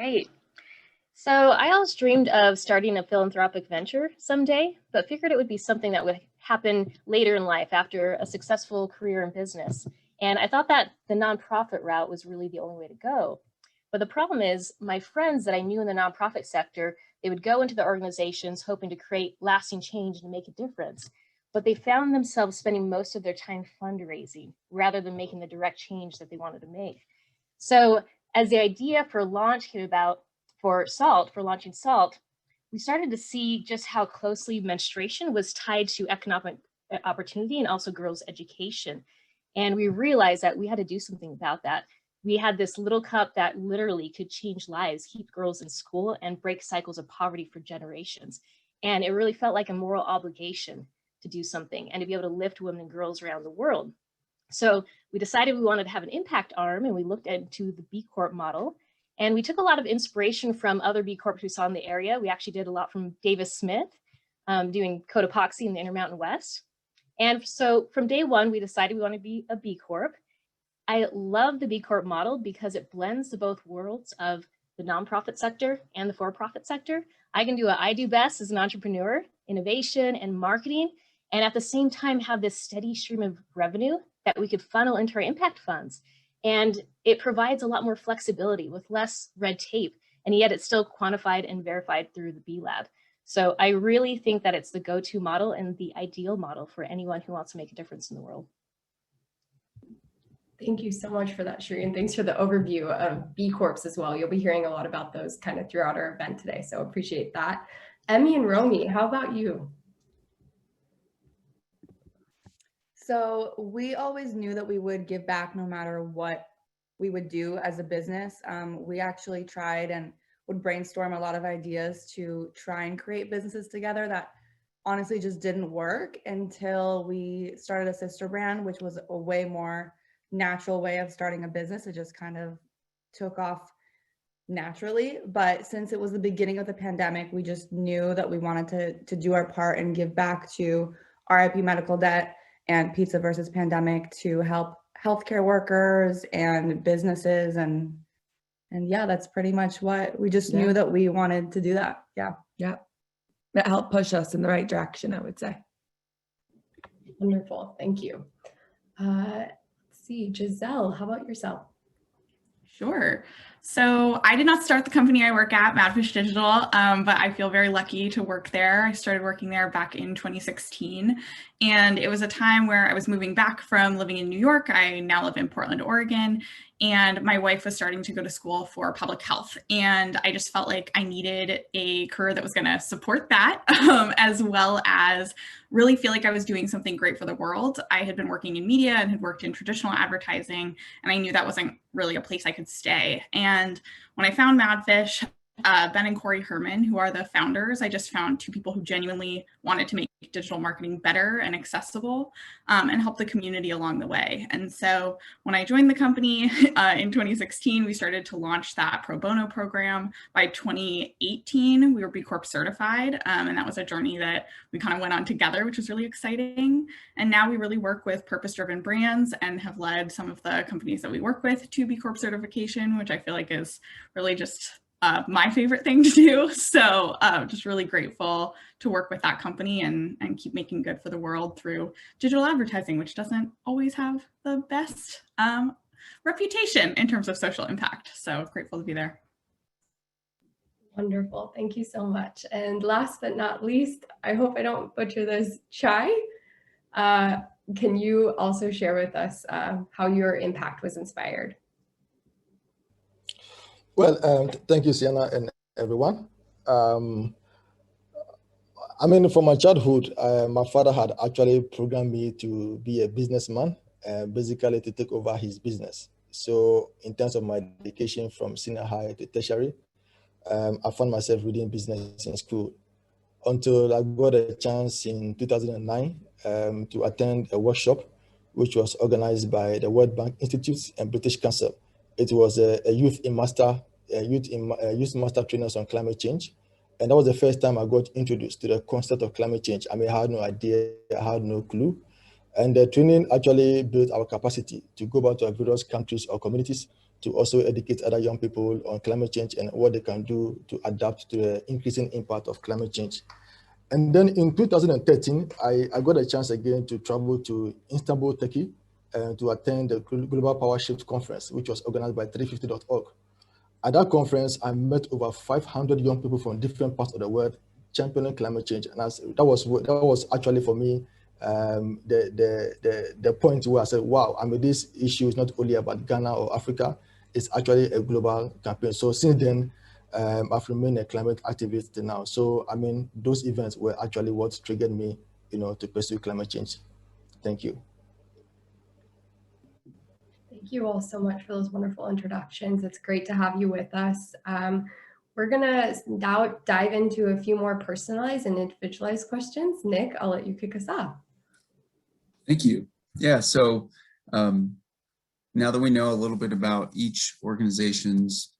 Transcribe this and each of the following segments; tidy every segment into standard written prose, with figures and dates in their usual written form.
Great. So I always dreamed of starting a philanthropic venture someday, but figured it would be something that would happen later in life after a successful career in business. And I thought that the nonprofit route was really the only way to go. But the problem is my friends that I knew in the nonprofit sector, they would go into the organizations hoping to create lasting change and make a difference. But they found themselves spending most of their time fundraising rather than making the direct change that they wanted to make. So as the idea for launch came about for launching Saalt, we started to see just how closely menstruation was tied to economic opportunity and also girls' education. And we realized that we had to do something about that. We had this little cup that literally could change lives, keep girls in school, and break cycles of poverty for generations. And it really felt like a moral obligation to do something and to be able to lift women and girls around the world. So we decided we wanted to have an impact arm, and we looked into the B Corp model. And we took a lot of inspiration from other B Corps we saw in the area. We actually did a lot from Davis Smith, doing Cotopaxi in the Intermountain West. And so from day one, we decided we want to be a B Corp. I love the B Corp model because it blends the both worlds of the nonprofit sector and the for-profit sector. I can do what I do best as an entrepreneur, innovation and marketing, and at the same time have this steady stream of revenue that we could funnel into our impact funds. And it provides a lot more flexibility with less red tape, and yet it's still quantified and verified through the B Lab. So I really think that it's the go-to model and the ideal model for anyone who wants to make a difference in the world. Thank you so much for that, Cherie, and thanks for the overview of B Corps as well. You'll be hearing a lot about those kind of throughout our event today, so appreciate that. Emmy and Romi, how about you? So we always knew that we would give back no matter what we would do as a business. We actually tried and would brainstorm a lot of ideas to try and create businesses together that honestly just didn't work until we started a sister brand, which was a way more natural way of starting a business. It just kind of took off naturally. But since it was the beginning of the pandemic, we just knew that we wanted to do our part and give back to RIP Medical Debt and Pizza versus Pandemic to help healthcare workers and businesses. And yeah, that's pretty much what we just knew that we wanted to do that. Yeah. That helped push us in the right direction, I would say. Wonderful, thank you. Let's see, Giselle, how about yourself? Sure. So I did not start the company I work at, Madfish Digital, but I feel very lucky to work there. I started working there back in 2016, and it was a time where I was moving back from living in New York. I now live in Portland, Oregon, and my wife was starting to go to school for public health. And I just felt like I needed a career that was going to support that, as well as really feel like I was doing something great for the world. I had been working in media and had worked in traditional advertising, and I knew that wasn't really a place I could stay. And when I found Madfish, Ben and Corey Herman, who are the founders, I just found two people who genuinely wanted to make digital marketing better and accessible, and help the community along the way. And so when I joined the company in 2016, we started to launch that pro bono program. By 2018, we were B Corp certified, and that was a journey that we kind of went on together, which was really exciting. And now we really work with purpose-driven brands and have led some of the companies that we work with to B Corp certification, which I feel like is really just my favorite thing to do. So just really grateful to work with that company and keep making good for the world through digital advertising, which doesn't always have the best reputation in terms of social impact. So grateful to be there. Wonderful, thank you so much. And last but not least, I hope I don't butcher this, Chai. Can you also share with us how your impact was inspired? Well, thank you, Sienna, and everyone. I mean, from my childhood, my father had actually programmed me to be a businessman, basically to take over his business. So in terms of my education from senior high to tertiary, I found myself reading business in school until I got a chance in 2009 to attend a workshop, which was organized by the World Bank Institute and British Council. It was a youth master trainers on climate change. And that was the first time I got introduced to the concept of climate change. I mean, I had no idea, I had no clue. And the training actually built our capacity to go back to our various countries or communities to also educate other young people on climate change and what they can do to adapt to the increasing impact of climate change. And then in 2013, I got a chance again to travel to Istanbul, Turkey, to attend the Global Power Shift Conference, which was organized by 350.org. At that conference, I met over 500 young people from different parts of the world championing climate change. And that was actually for me the point where I said, wow, I mean, this issue is not only about Ghana or Africa, it's actually a global campaign. So since then, I've remained a climate activist till now. So, I mean, those events were actually what triggered me, to pursue climate change. Thank you. Thank you all so much for those wonderful introductions. It's great to have you with us. We're gonna now dive into a few more personalized and individualized questions. Nick, I'll let you kick us off. Thank you. Yeah, so now that we know a little bit about each organization's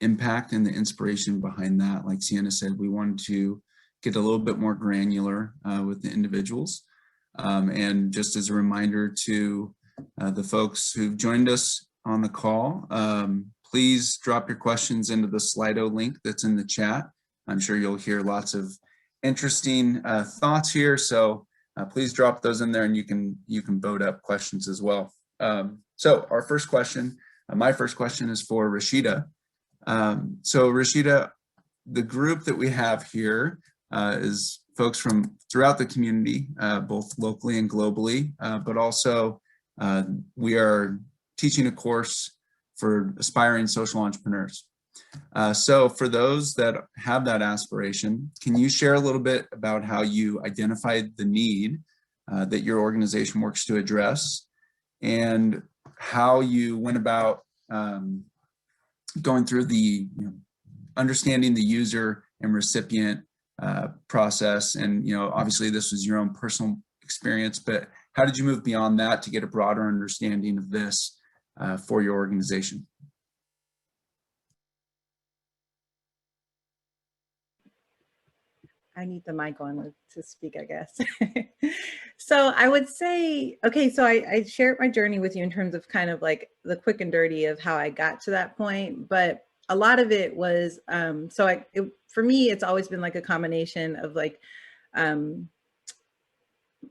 impact and the inspiration behind that, like Sienna said, we wanted to get a little bit more granular with the individuals. And just as a reminder to the folks who've joined us on the call, please drop your questions into the Slido link that's in the chat. I'm sure you'll hear lots of interesting thoughts here, so please drop those in there, and you can vote up questions as well. So our first question, my first question is for Rashida. So Rashida, the group that we have here is folks from throughout the community, both locally and globally, but also we are teaching a course for aspiring social entrepreneurs. So for those that have that aspiration, can you share a little bit about how you identified the need that your organization works to address, and how you went about going through the understanding the user and recipient process? And obviously this was your own personal experience, but how did you move beyond that to get a broader understanding of this for your organization? I need the mic on to speak, I guess. So I would say, okay, so I shared my journey with you in terms of kind of like the quick and dirty of how I got to that point, but a lot of it was, for me, it's always been like a combination of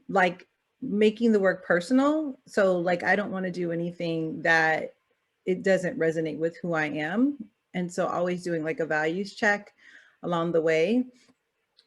like making the work personal. So like, I don't want to do anything that it doesn't resonate with who I am. And so always doing like a values check along the way.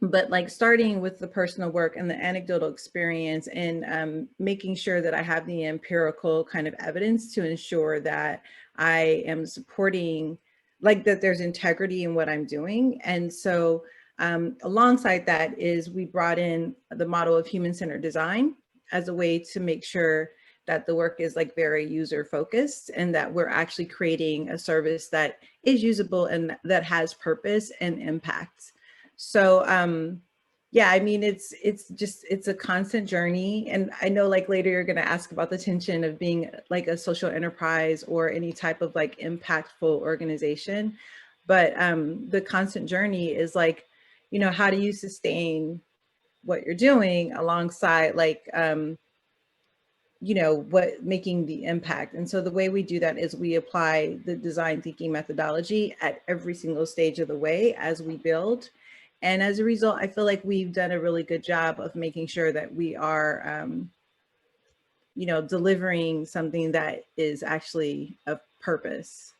But like starting with the personal work and the anecdotal experience, and making sure that I have the empirical kind of evidence to ensure that I am supporting, like that there's integrity in what I'm doing. And so alongside that is we brought in the model of human-centered design as a way to make sure that the work is like very user focused, and that we're actually creating a service that is usable and that has purpose and impact. So yeah, I mean, it's a constant journey. And I know like later you're going to ask about the tension of being like a social enterprise or any type of like impactful organization. But the constant journey is like, how do you sustain what you're doing alongside like, making the impact. And so the way we do that is we apply the design thinking methodology at every single stage of the way as we build. And as a result, I feel like we've done a really good job of making sure that we are, delivering something that is actually of purpose.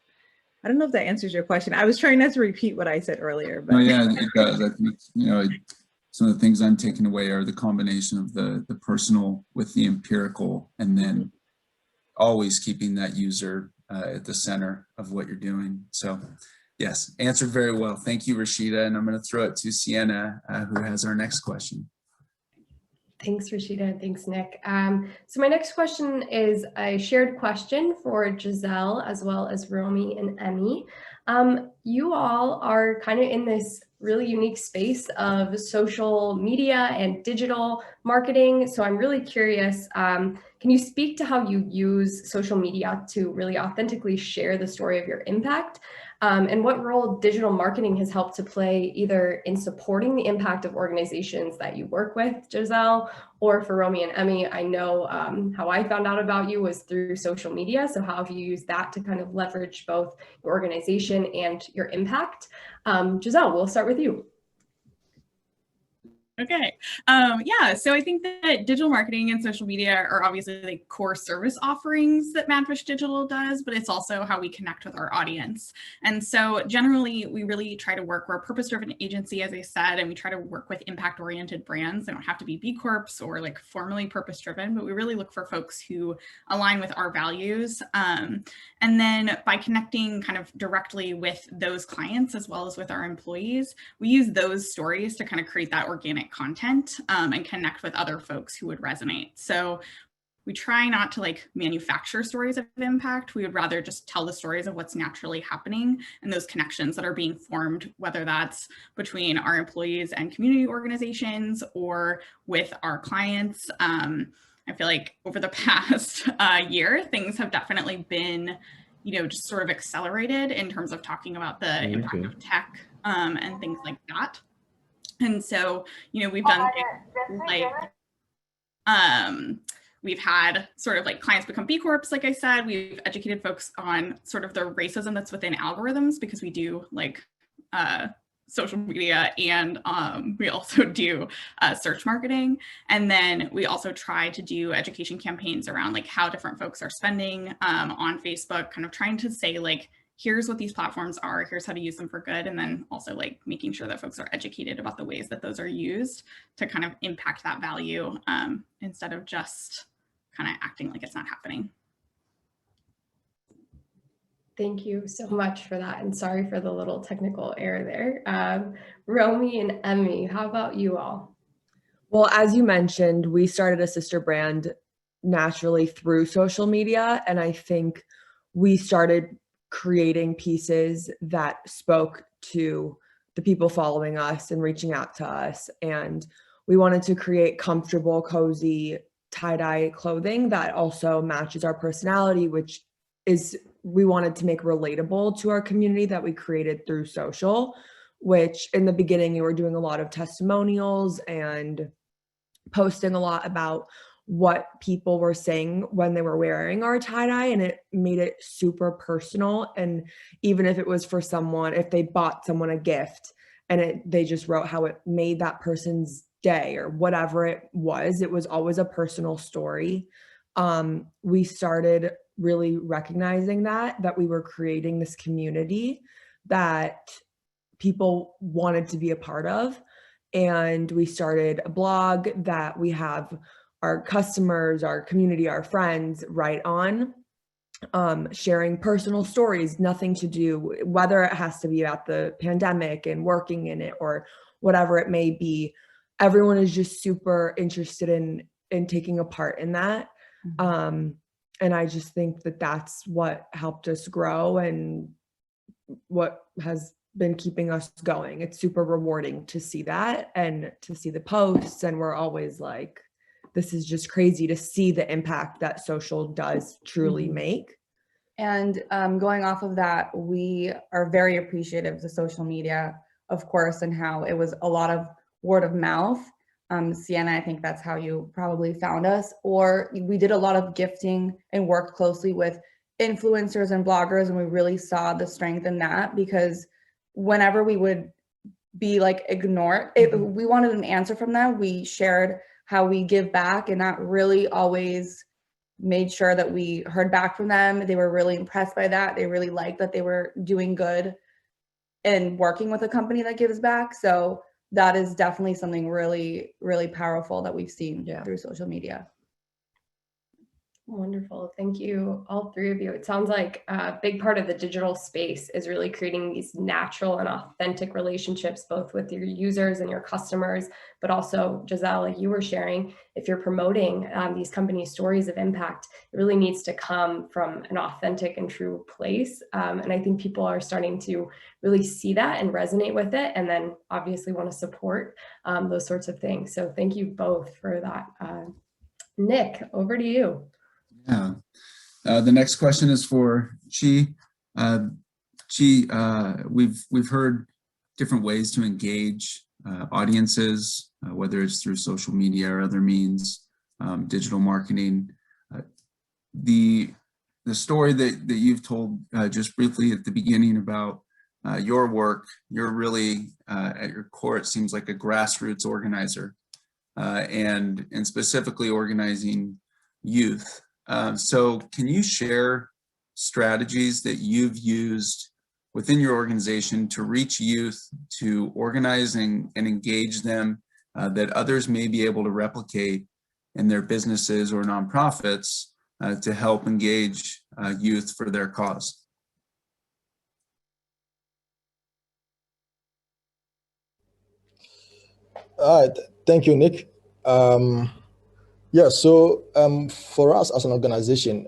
I don't know if that answers your question. I was trying not to repeat what I said earlier, but. Oh, yeah, it does. I think, some of the things I'm taking away are the combination of the personal with the empirical, and then always keeping that user at the center of what you're doing. So. Yes, answered very well. Thank you, Rashida. And I'm going to throw it to Sienna, who has our next question. Thanks, Rashida. Thanks, Nick. So my next question is a shared question for Giselle as well as Romi and Emmy. You all are kind of in this really unique space of social media and digital marketing. So I'm really curious, can you speak to how you use social media to really authentically share the story of your impact? and what role digital marketing has helped to play either in supporting the impact of organizations that you work with, Giselle, or for Romi and Emmy. I know how I found out about you was through social media. So how have you used that to kind of leverage both your organization and your impact? Giselle, we'll start with you. Okay. Yeah, so I think that digital marketing and social media are obviously like core service offerings that Madfish Digital does, but it's also how we connect with our audience. And so generally, we really try to work, we're a purpose-driven agency, as I said, and we try to work with impact-oriented brands. They don't have to be B Corps or like formally purpose-driven, but we really look for folks who align with our values. And then by connecting kind of directly with those clients as well as with our employees, we use those stories to kind of create that organic content and connect with other folks who would resonate. So we try not to like manufacture stories of impact. We would rather just tell the stories of what's naturally happening and those connections that are being formed, whether that's between our employees and community organizations or with our clients. I feel like over the past year, things have definitely been, just sort of accelerated in terms of talking about the impact of tech and things like that. And so, we've done things like, we've had sort of like clients become B Corps, like I said. We've educated folks on sort of the racism that's within algorithms, because we do like social media and we also do search marketing. And then we also try to do education campaigns around like how different folks are spending on Facebook, kind of trying to say like, here's what these platforms are, here's how to use them for good. And then also like making sure that folks are educated about the ways that those are used to kind of impact that value instead of just kind of acting like it's not happening. Thank you so much for that. And sorry for the little technical error there. Romi and Emmy, how about you all? Well, as you mentioned, we started a sister brand naturally through social media. And I think we started creating pieces that spoke to the people following us and reaching out to us. And we wanted to create comfortable, cozy tie-dye clothing that also matches our personality, which is, we wanted to make relatable to our community that we created through social, which in the beginning, you were doing a lot of testimonials and posting a lot about what people were saying when they were wearing our tie-dye, and it made it super personal. And even if it was for someone, if they bought someone a gift and they just wrote how it made that person's day or whatever it was always a personal story. We started really recognizing that we were creating this community that people wanted to be a part of. And we started a blog that we have our customers, our community, our friends write on, sharing personal stories, nothing to do, whether it has to be about the pandemic and working in it or whatever it may be. Everyone is just super interested in taking a part in that. And I just think that that's what helped us grow and what has been keeping us going. It's super rewarding to see that and to see the posts. And we're always like, this is just crazy to see the impact that social does truly make. And going off of that, we are very appreciative to social media, of course, and how it was a lot of word of mouth. Sienna, I think that's how you probably found us. Or we did a lot of gifting and worked closely with influencers and bloggers, and we really saw the strength in that, because whenever we would be like ignored, we wanted an answer from them. We shared how we give back, and that really always made sure that we heard back from them. They were really impressed by that. They really liked that they were doing good and working with a company that gives back. So that is definitely something really, really powerful that we've seen through social media. Wonderful. Thank you, all three of you. It sounds like a big part of the digital space is really creating these natural and authentic relationships, both with your users and your customers, but also, Giselle, like you were sharing, if you're promoting these company stories of impact, it really needs to come from an authentic and true place. And I think people are starting to really see that and resonate with it, and then obviously want to support those sorts of things. So thank you both for that. Nick, over to you. Yeah. The next question is for Chi. we've heard different ways to engage audiences, whether it's through social media or other means, digital marketing. The story that you've told just briefly at the beginning about your work, you're really at your core, it seems like a grassroots organizer, and specifically organizing youth. So can you share strategies that you've used within your organization to reach youth, to organize and engage them, that others may be able to replicate in their businesses or nonprofits to help engage youth for their cause? All right, thank you, Nick. For us as an organization,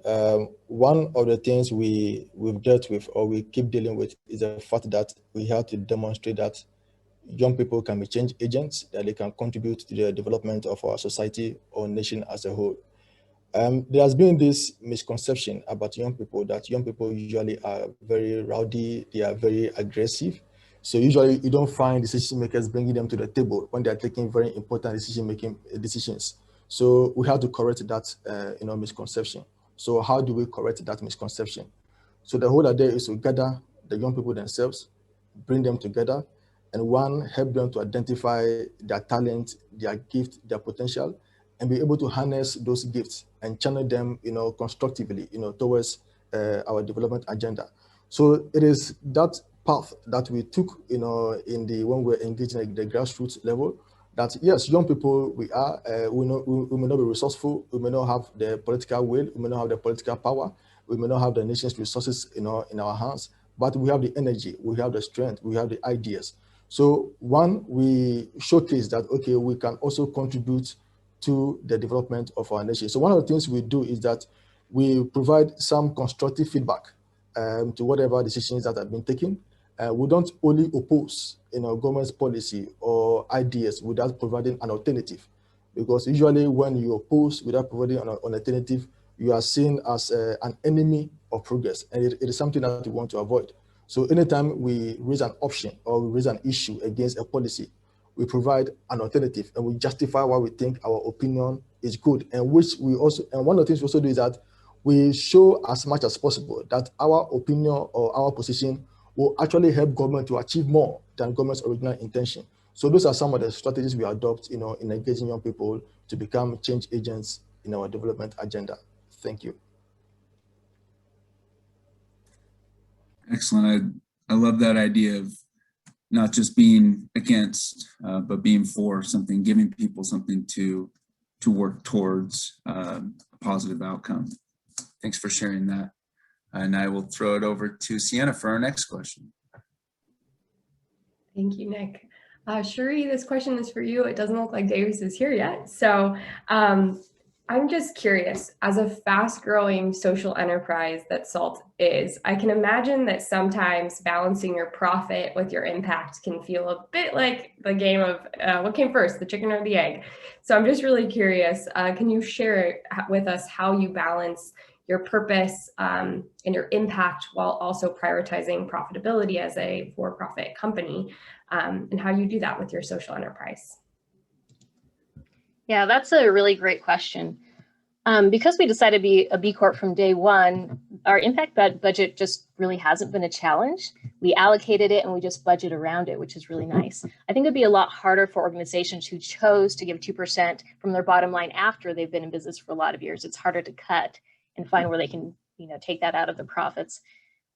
one of the things we've dealt with or we keep dealing with is the fact that we have to demonstrate that young people can be change agents, that they can contribute to the development of our society or nation as a whole. There has been this misconception about young people that young people usually are very rowdy, they are very aggressive. So usually you don't find decision makers bringing them to the table when they're taking very important decisions. So we have to correct that misconception. So how do we correct that misconception? So the whole idea is to gather the young people themselves, bring them together, and one, help them to identify their talent, their gift, their potential, and be able to harness those gifts and channel them, constructively, towards our development agenda. So it is that path that we took, when we're engaging at the grassroots level. That yes, young people we may not be resourceful, we may not have the political will, we may not have the political power, we may not have the nation's resources, in our hands, but we have the energy, we have the strength, we have the ideas. So one, we showcase that, okay, we can also contribute to the development of our nation. So one of the things we do is that we provide some constructive feedback to whatever decisions that have been taken. We don't only oppose, government's policy or ideas without providing an alternative, because usually when you oppose without providing an alternative, you are seen as an enemy of progress, and it is something that we want to avoid. So anytime we raise an option or we raise an issue against a policy, we provide an alternative and we justify why we think our opinion is good. And one of the things we also do is that we show as much as possible that our opinion or our position will actually help government to achieve more than government's original intention. So those are some of the strategies we adopt, in engaging young people to become change agents in our development agenda. Thank you. Excellent. I love that idea of not just being against, but being for something, giving people something to work towards a positive outcome. Thanks for sharing that. And I will throw it over to Sienna for our next question. Thank you, Nick. Cherie, this question is for you. It doesn't look like Davis is here yet. So I'm just curious, as a fast-growing social enterprise that Saalt is, I can imagine that sometimes balancing your profit with your impact can feel a bit like the game of what came first, the chicken or the egg. So I'm just really curious, can you share with us how you balance your purpose and your impact while also prioritizing profitability as a for-profit company, and how you do that with your social enterprise? Yeah, that's a really great question. Because we decided to be a B Corp from day one, our impact budget just really hasn't been a challenge. We allocated it and we just budget around it, which is really nice. I think it'd be a lot harder for organizations who chose to give 2% from their bottom line after they've been in business for a lot of years. It's harder to cut and find where they can, take that out of the profits.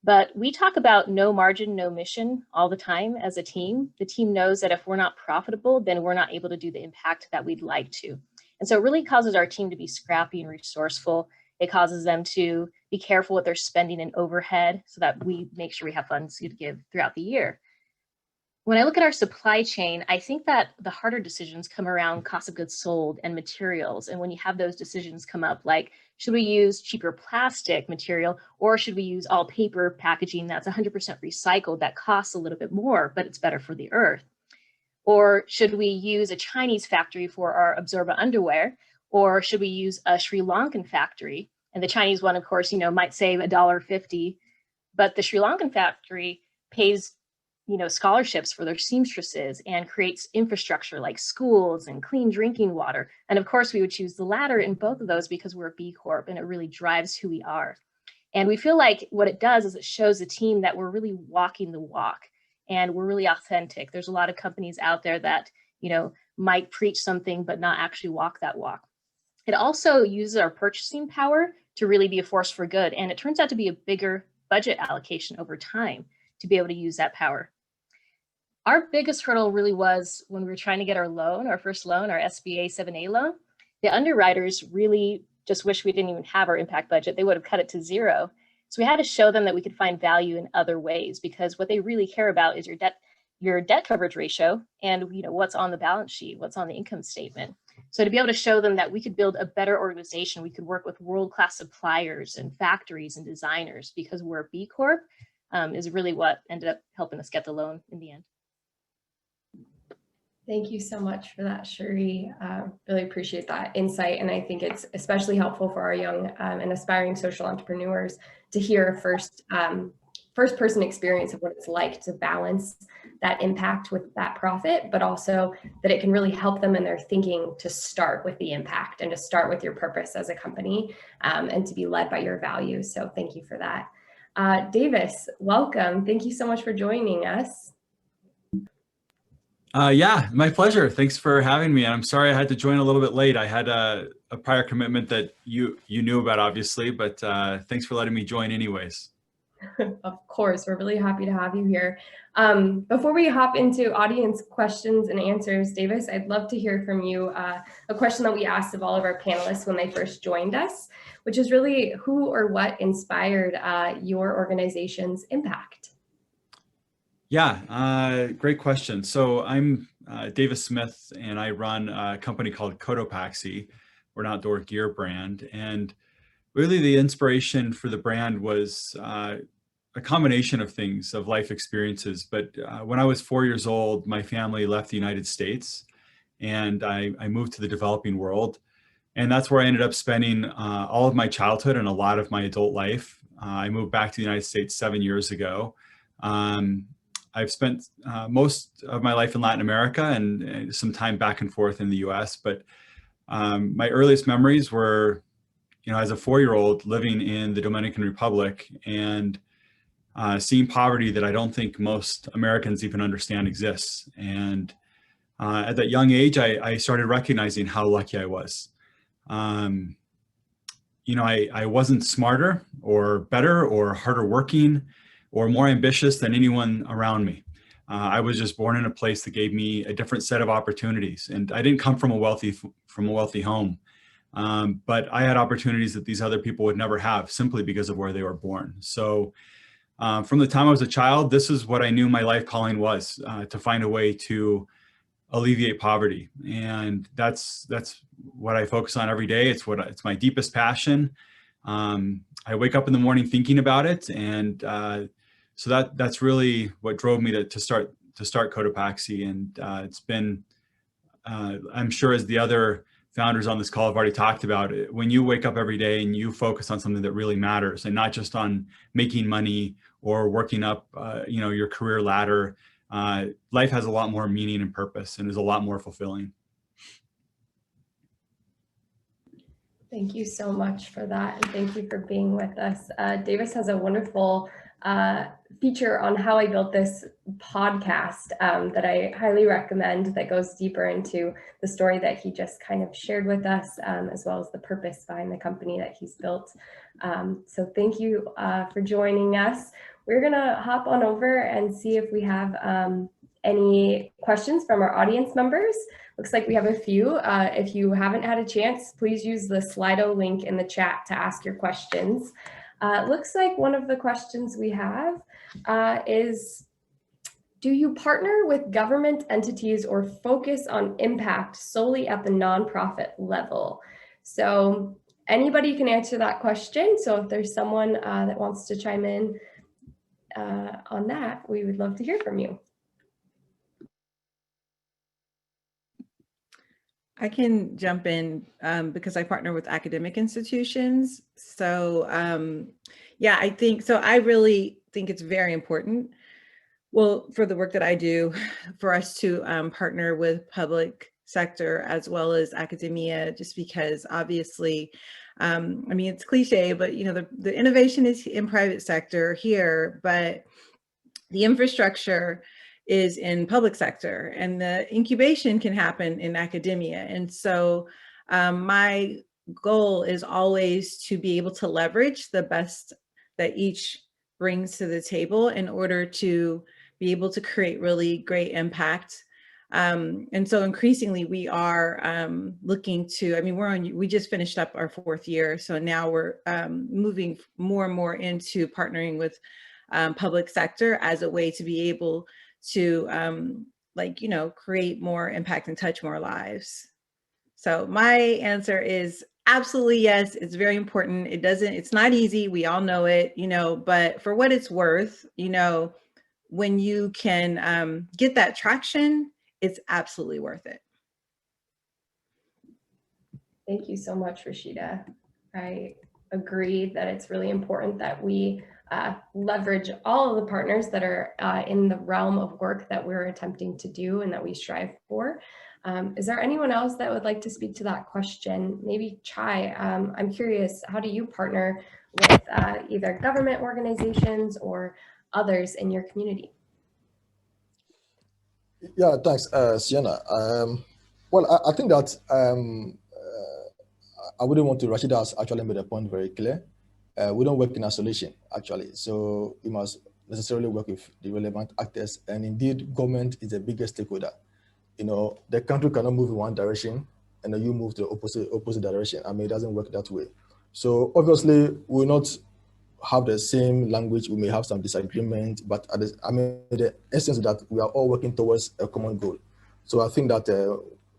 But we talk about no margin, no mission all the time as a team. The team knows that if we're not profitable, then we're not able to do the impact that we'd like to. And so it really causes our team to be scrappy and resourceful. It causes them to be careful with their spending and overhead so that we make sure we have funds to give throughout the year. When I look at our supply chain, I think that the harder decisions come around cost of goods sold and materials. And when you have those decisions come up, like, should we use cheaper plastic material or should we use all paper packaging that's 100% recycled that costs a little bit more, but it's better for the earth? Or should we use a Chinese factory for our absorbent underwear? Or should we use a Sri Lankan factory? And the Chinese one, of course, might save $1.50, but the Sri Lankan factory pays, scholarships for their seamstresses and creates infrastructure like schools and clean drinking water. And of course, we would choose the latter in both of those because we're a B Corp and it really drives who we are. And we feel like what it does is it shows the team that we're really walking the walk and we're really authentic. There's a lot of companies out there that, might preach something but not actually walk that walk. It also uses our purchasing power to really be a force for good. And it turns out to be a bigger budget allocation over time to be able to use that power. Our biggest hurdle really was when we were trying to get our loan, our first loan, our SBA 7A loan. The underwriters really just wish we didn't even have our impact budget. They would have cut it to zero. So we had to show them that we could find value in other ways because what they really care about is your debt coverage ratio and what's on the balance sheet, what's on the income statement. So to be able to show them that we could build a better organization, we could work with world-class suppliers and factories and designers because we're a B Corp is really what ended up helping us get the loan in the end. Thank you so much for that, Cherie. Really appreciate that insight. And I think it's especially helpful for our young and aspiring social entrepreneurs to hear a first-person experience of what it's like to balance that impact with that profit, but also that it can really help them in their thinking to start with the impact and to start with your purpose as a company and to be led by your values. So thank you for that. Davis, welcome. Thank you so much for joining us. Yeah, my pleasure. Thanks for having me. And I'm sorry I had to join a little bit late. I had a prior commitment that you knew about, obviously, but thanks for letting me join anyways. Of course, we're really happy to have you here. Before we hop into audience questions and answers, Davis, I'd love to hear from you a question that we asked of all of our panelists when they first joined us, which is really who or what inspired your organization's impact? Yeah, great question. So I'm Davis Smith, and I run a company called Cotopaxi. We're an outdoor gear brand. And really the inspiration for the brand was a combination of things, of life experiences. But when I was 4 years old, my family left the United States and I moved to the developing world. And that's where I ended up spending all of my childhood and a lot of my adult life. I moved back to the United States 7 years ago. I've spent most of my life in Latin America and some time back and forth in the US, but my earliest memories were, as a 4-year-old living in the Dominican Republic and seeing poverty that I don't think most Americans even understand exists. And at that young age, I started recognizing how lucky I was. I wasn't smarter or better or harder working or more ambitious than anyone around me. I was just born in a place that gave me a different set of opportunities. And I didn't come from a wealthy home, but I had opportunities that these other people would never have simply because of where they were born. So from the time I was a child, this is what I knew my life calling was, to find a way to alleviate poverty. And that's what I focus on every day. It's my deepest passion. I wake up in the morning thinking about it. And so that's really what drove me to start Cotopaxi. And it's been, I'm sure as the other founders on this call have already talked about it, when you wake up every day and you focus on something that really matters and not just on making money or working up, your career ladder, life has a lot more meaning and purpose and is a lot more fulfilling. Thank you so much for that. And thank you for being with us. Davis has a wonderful feature on how I built this podcast that I highly recommend that goes deeper into the story that he just kind of shared with us, as well as the purpose behind the company that he's built. So thank you for joining us. We're gonna hop on over and see if we have any questions from our audience members. Looks like we have a few. If you haven't had a chance, please use the Slido link in the chat to ask your questions. Looks like one of the questions we have is, do you partner with government entities or focus on impact solely at the nonprofit level? So anybody can answer that question. So if there's someone that wants to chime in on that, we would love to hear from you. I can jump in because I partner with academic institutions. So yeah, I really think it's very important Well, for the work that I do, for us to partner with public sector as well as academia, just because obviously, I mean, it's cliche, but you know, the innovation is in private sector here, but the infrastructure is in public sector, and the incubation can happen in academia. And so my goal is always to be able to leverage the best that each brings to the table in order to be able to create really great impact. And so increasingly we are looking to, I mean, we just finished up our 4th year. So now we're moving more and more into partnering with public sector as a way to be able to like, you know, create more impact and touch more lives. So my answer is absolutely yes. It's very important. It's not easy. We all know it, you know, but for what it's worth, you know, when you can get that traction, it's absolutely worth it. Thank you so much, Rashida. I agree that it's really important that we leverage all of the partners that are in the realm of work that we're attempting to do and that we strive for. Is there anyone else that would like to speak to that question? Maybe Chai, I'm curious, how do you partner with either government organizations or others in your community? Yeah, thanks, Sienna. Well, I think that I wouldn't want to, Rashida has actually made a point very clear. We don't work in isolation, actually. So we must necessarily work with the relevant actors. And indeed, government is the biggest stakeholder. You know, the country cannot move in one direction and then you move to the opposite direction. I mean, it doesn't work that way. So obviously, we'll not have the same language. We may have some disagreement, but I mean, the essence is that we are all working towards a common goal. So I think that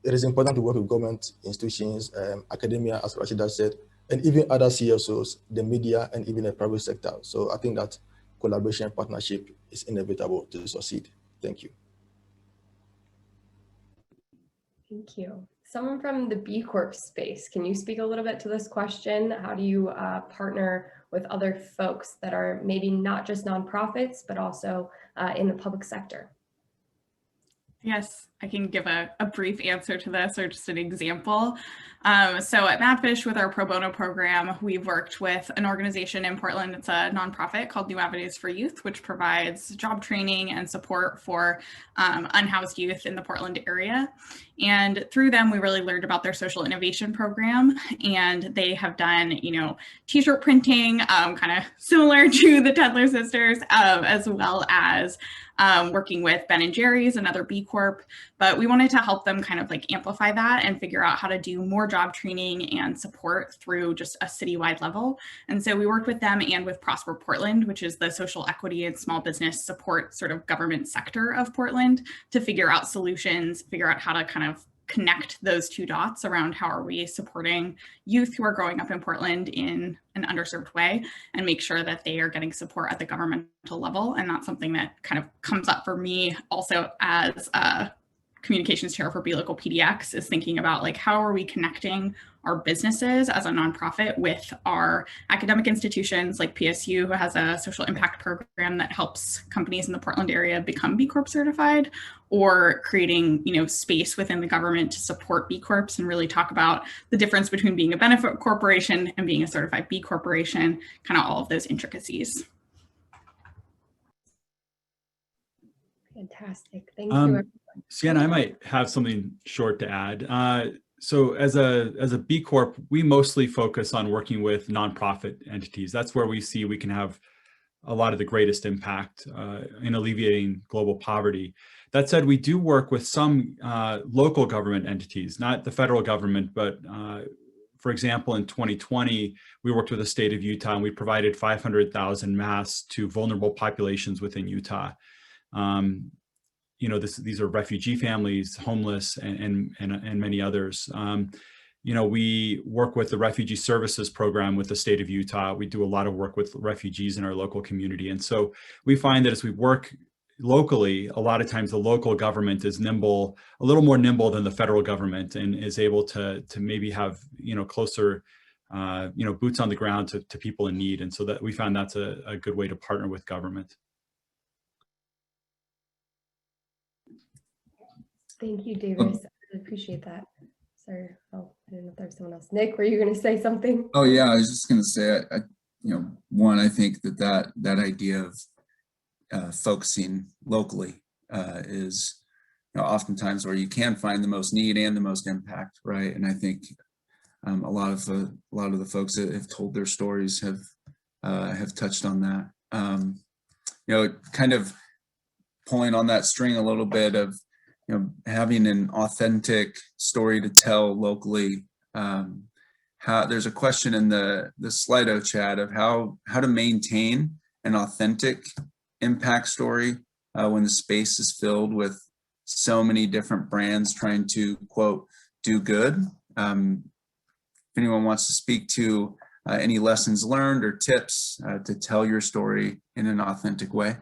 it is important to work with government institutions, academia, as Rashida said, and even other CSOs, the media, and even the private sector. So I think that collaboration and partnership is inevitable to succeed. Thank you. Thank you. Someone from the B Corp space, can you speak a little bit to this question? How do you partner with other folks that are maybe not just nonprofits, but also in the public sector? Yes, I can give a brief answer to this, or just an example. So at Madfish, with our pro bono program, we've worked with an organization in Portland. It's a nonprofit called New Avenues for Youth, which provides job training and support for unhoused youth in the Portland area. And through them, we really learned about their social innovation program. And they have done, you know, t-shirt printing, kind of similar to the Tendler sisters, as well as working with Ben & Jerry's, another B Corp, but we wanted to help them kind of like amplify that and figure out how to do more job training and support through just a citywide level. And so we worked with them and with Prosper Portland, which is the social equity and small business support sort of government sector of Portland, to figure out solutions, figure out how to kind of connect those two dots around how are we supporting youth who are growing up in Portland in an underserved way, and make sure that they are getting support at the governmental level. And that's something that kind of comes up for me also as a communications chair for Be Local PDX, is thinking about like, how are we connecting our businesses as a nonprofit with our academic institutions like PSU, who has a social impact program that helps companies in the Portland area become B Corp certified, or creating, you know, space within the government to support B Corps and really talk about the difference between being a benefit corporation and being a certified B corporation, kind of all of those intricacies. Fantastic. Thank you. Sienna, I might have something short to add. So as a B Corp, we mostly focus on working with nonprofit entities. That's where we see we can have a lot of the greatest impact in alleviating global poverty. That said, we do work with some local government entities, not the federal government, but for example, in 2020, we worked with the state of Utah and we provided 500,000 masks to vulnerable populations within Utah. You know, these are refugee families, homeless, and many others. You know, we work with the Refugee Services Program with the state of Utah. We do a lot of work with refugees in our local community. And so we find that as we work locally, a lot of times the local government is nimble, a little more nimble than the federal government, and is able to maybe have, you know, closer, you know, boots on the ground to people in need. And so that we found that's a good way to partner with government. Thank you, Davis. I appreciate that. Sorry, oh, I didn't know if there was someone else. Nick, were you going to say something? Oh yeah, I was just going to say, one, I think that idea of focusing locally is, oftentimes where you can find the most need and the most impact, right? And I think a lot of the folks that have told their stories have touched on that. Kind of pulling on that string a little bit of having an authentic story to tell locally. There's a question in the Slido chat of how to maintain an authentic impact story when the space is filled with so many different brands trying to, quote, do good. If anyone wants to speak to any lessons learned or tips to tell your story in an authentic way.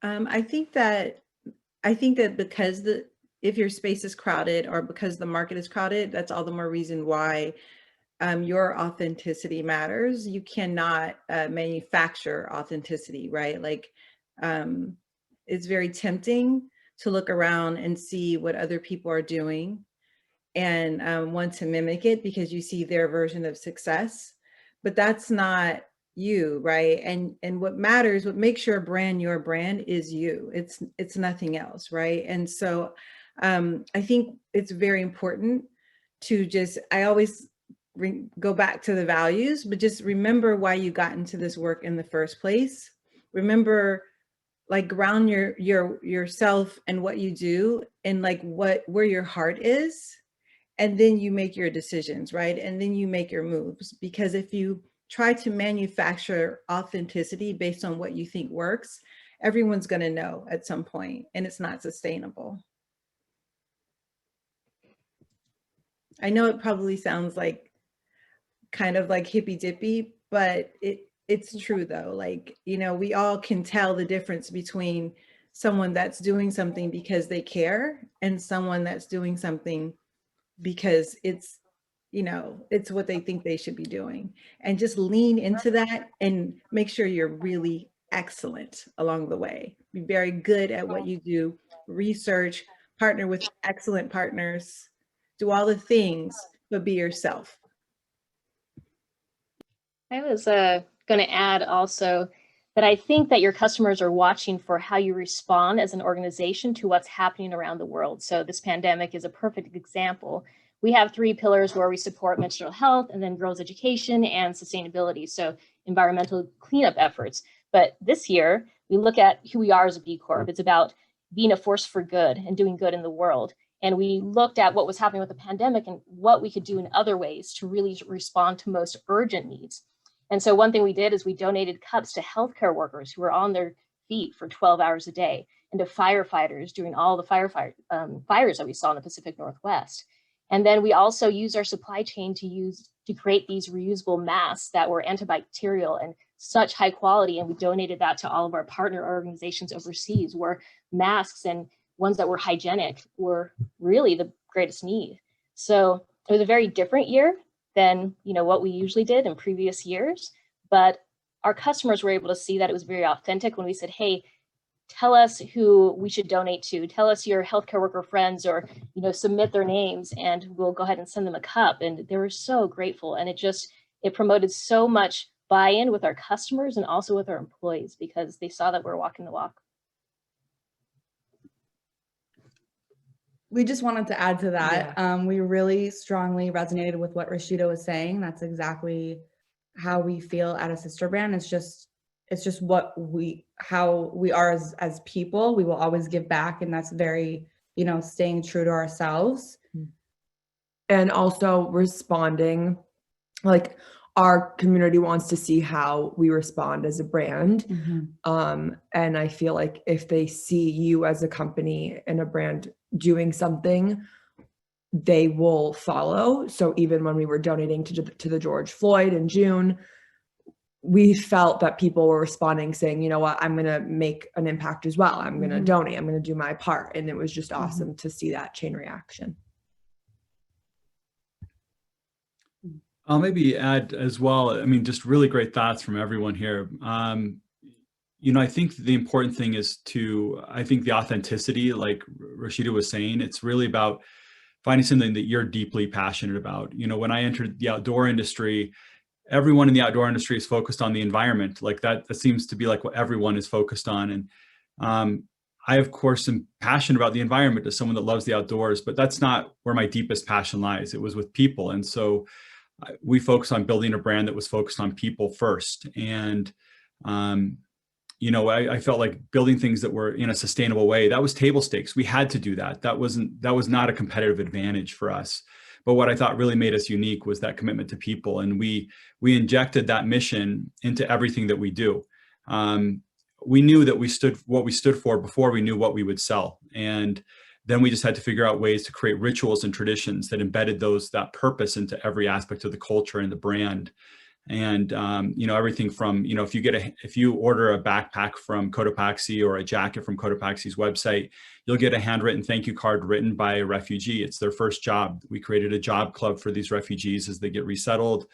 I think that because if your space is crowded or because the market is crowded, that's all the more reason why your authenticity matters. You cannot manufacture authenticity, right? Like it's very tempting to look around and see what other people are doing and want to mimic it because you see their version of success, but that's not you, right? And what matters, what makes your brand is you. It's nothing else, right? And so I think it's very important to I always go back to the values, but just remember why you got into this work in the first place. Remember, like, ground yourself and what you do and like where your heart is, and then you make your decisions, right? And then you make your moves, because if you try to manufacture authenticity based on what you think works, everyone's going to know at some point, and it's not sustainable. I know it probably sounds like kind of like hippy dippy, but it's true though. Like, we all can tell the difference between someone that's doing something because they care and someone that's doing something because it's what they think they should be doing. And just lean into that and make sure you're really excellent along the way. Be very good at what you do, research, partner with excellent partners, do all the things, but be yourself. I was going to add also that I think that your customers are watching for how you respond as an organization to what's happening around the world. So this pandemic is a perfect example. We have 3 pillars where we support mental health, and then girls' education and sustainability, so environmental cleanup efforts. But this year, we look at who we are as a B Corp. It's about being a force for good and doing good in the world. And we looked at what was happening with the pandemic and what we could do in other ways to really respond to most urgent needs. And so one thing we did is we donated cups to healthcare workers who were on their feet for 12 hours a day, and to firefighters during all the fires that we saw in the Pacific Northwest. And then we also used our supply chain to create these reusable masks that were antibacterial and such high quality. And we donated that to all of our partner organizations overseas, where masks and ones that were hygienic were really the greatest need. So it was a very different year than what we usually did in previous years, but our customers were able to see that it was very authentic when we said, hey, tell us who we should donate to, tell us your healthcare worker friends, or submit their names and we'll go ahead and send them a cup. And they were so grateful, and it promoted so much buy-in with our customers and also with our employees, because they saw that we're walking the walk. We just wanted to add to that. Yeah. We really strongly resonated with what Rashida was saying. That's exactly how we feel at a sister brand. It's just how we are as people. We will always give back, and that's very, staying true to ourselves. And also responding, like, our community wants to see how we respond as a brand. Mm-hmm. And I feel like if they see you as a company and a brand doing something, they will follow. So even when we were donating to the George Floyd in June, we felt that people were responding, saying, you know what, I'm going to make an impact as well. I'm going to donate. I'm going to do my part. And it was just awesome to see that chain reaction. I'll maybe add as well, just really great thoughts from everyone here. I think the important thing is I think the authenticity, like Rashida was saying, it's really about finding something that you're deeply passionate about. When I entered the outdoor industry, everyone in the outdoor industry is focused on the environment. Like that seems to be like what everyone is focused on. And I, of course, am passionate about the environment as someone that loves the outdoors, but that's not where my deepest passion lies. It was with people. And so we focused on building a brand that was focused on people first. And, I felt like building things that were in a sustainable way, that was table stakes. We had to do that. That was not a competitive advantage for us. But what I thought really made us unique was that commitment to people. And we injected that mission into everything that we do. We knew that we stood for before we knew what we would sell. And then we just had to figure out ways to create rituals and traditions that embedded that purpose into every aspect of the culture and the brand. And, everything from, if you order a backpack from Cotopaxi or a jacket from Cotopaxi's website, you'll get a handwritten thank you card written by a refugee. It's their first job. We created a job club for these refugees as they get resettled.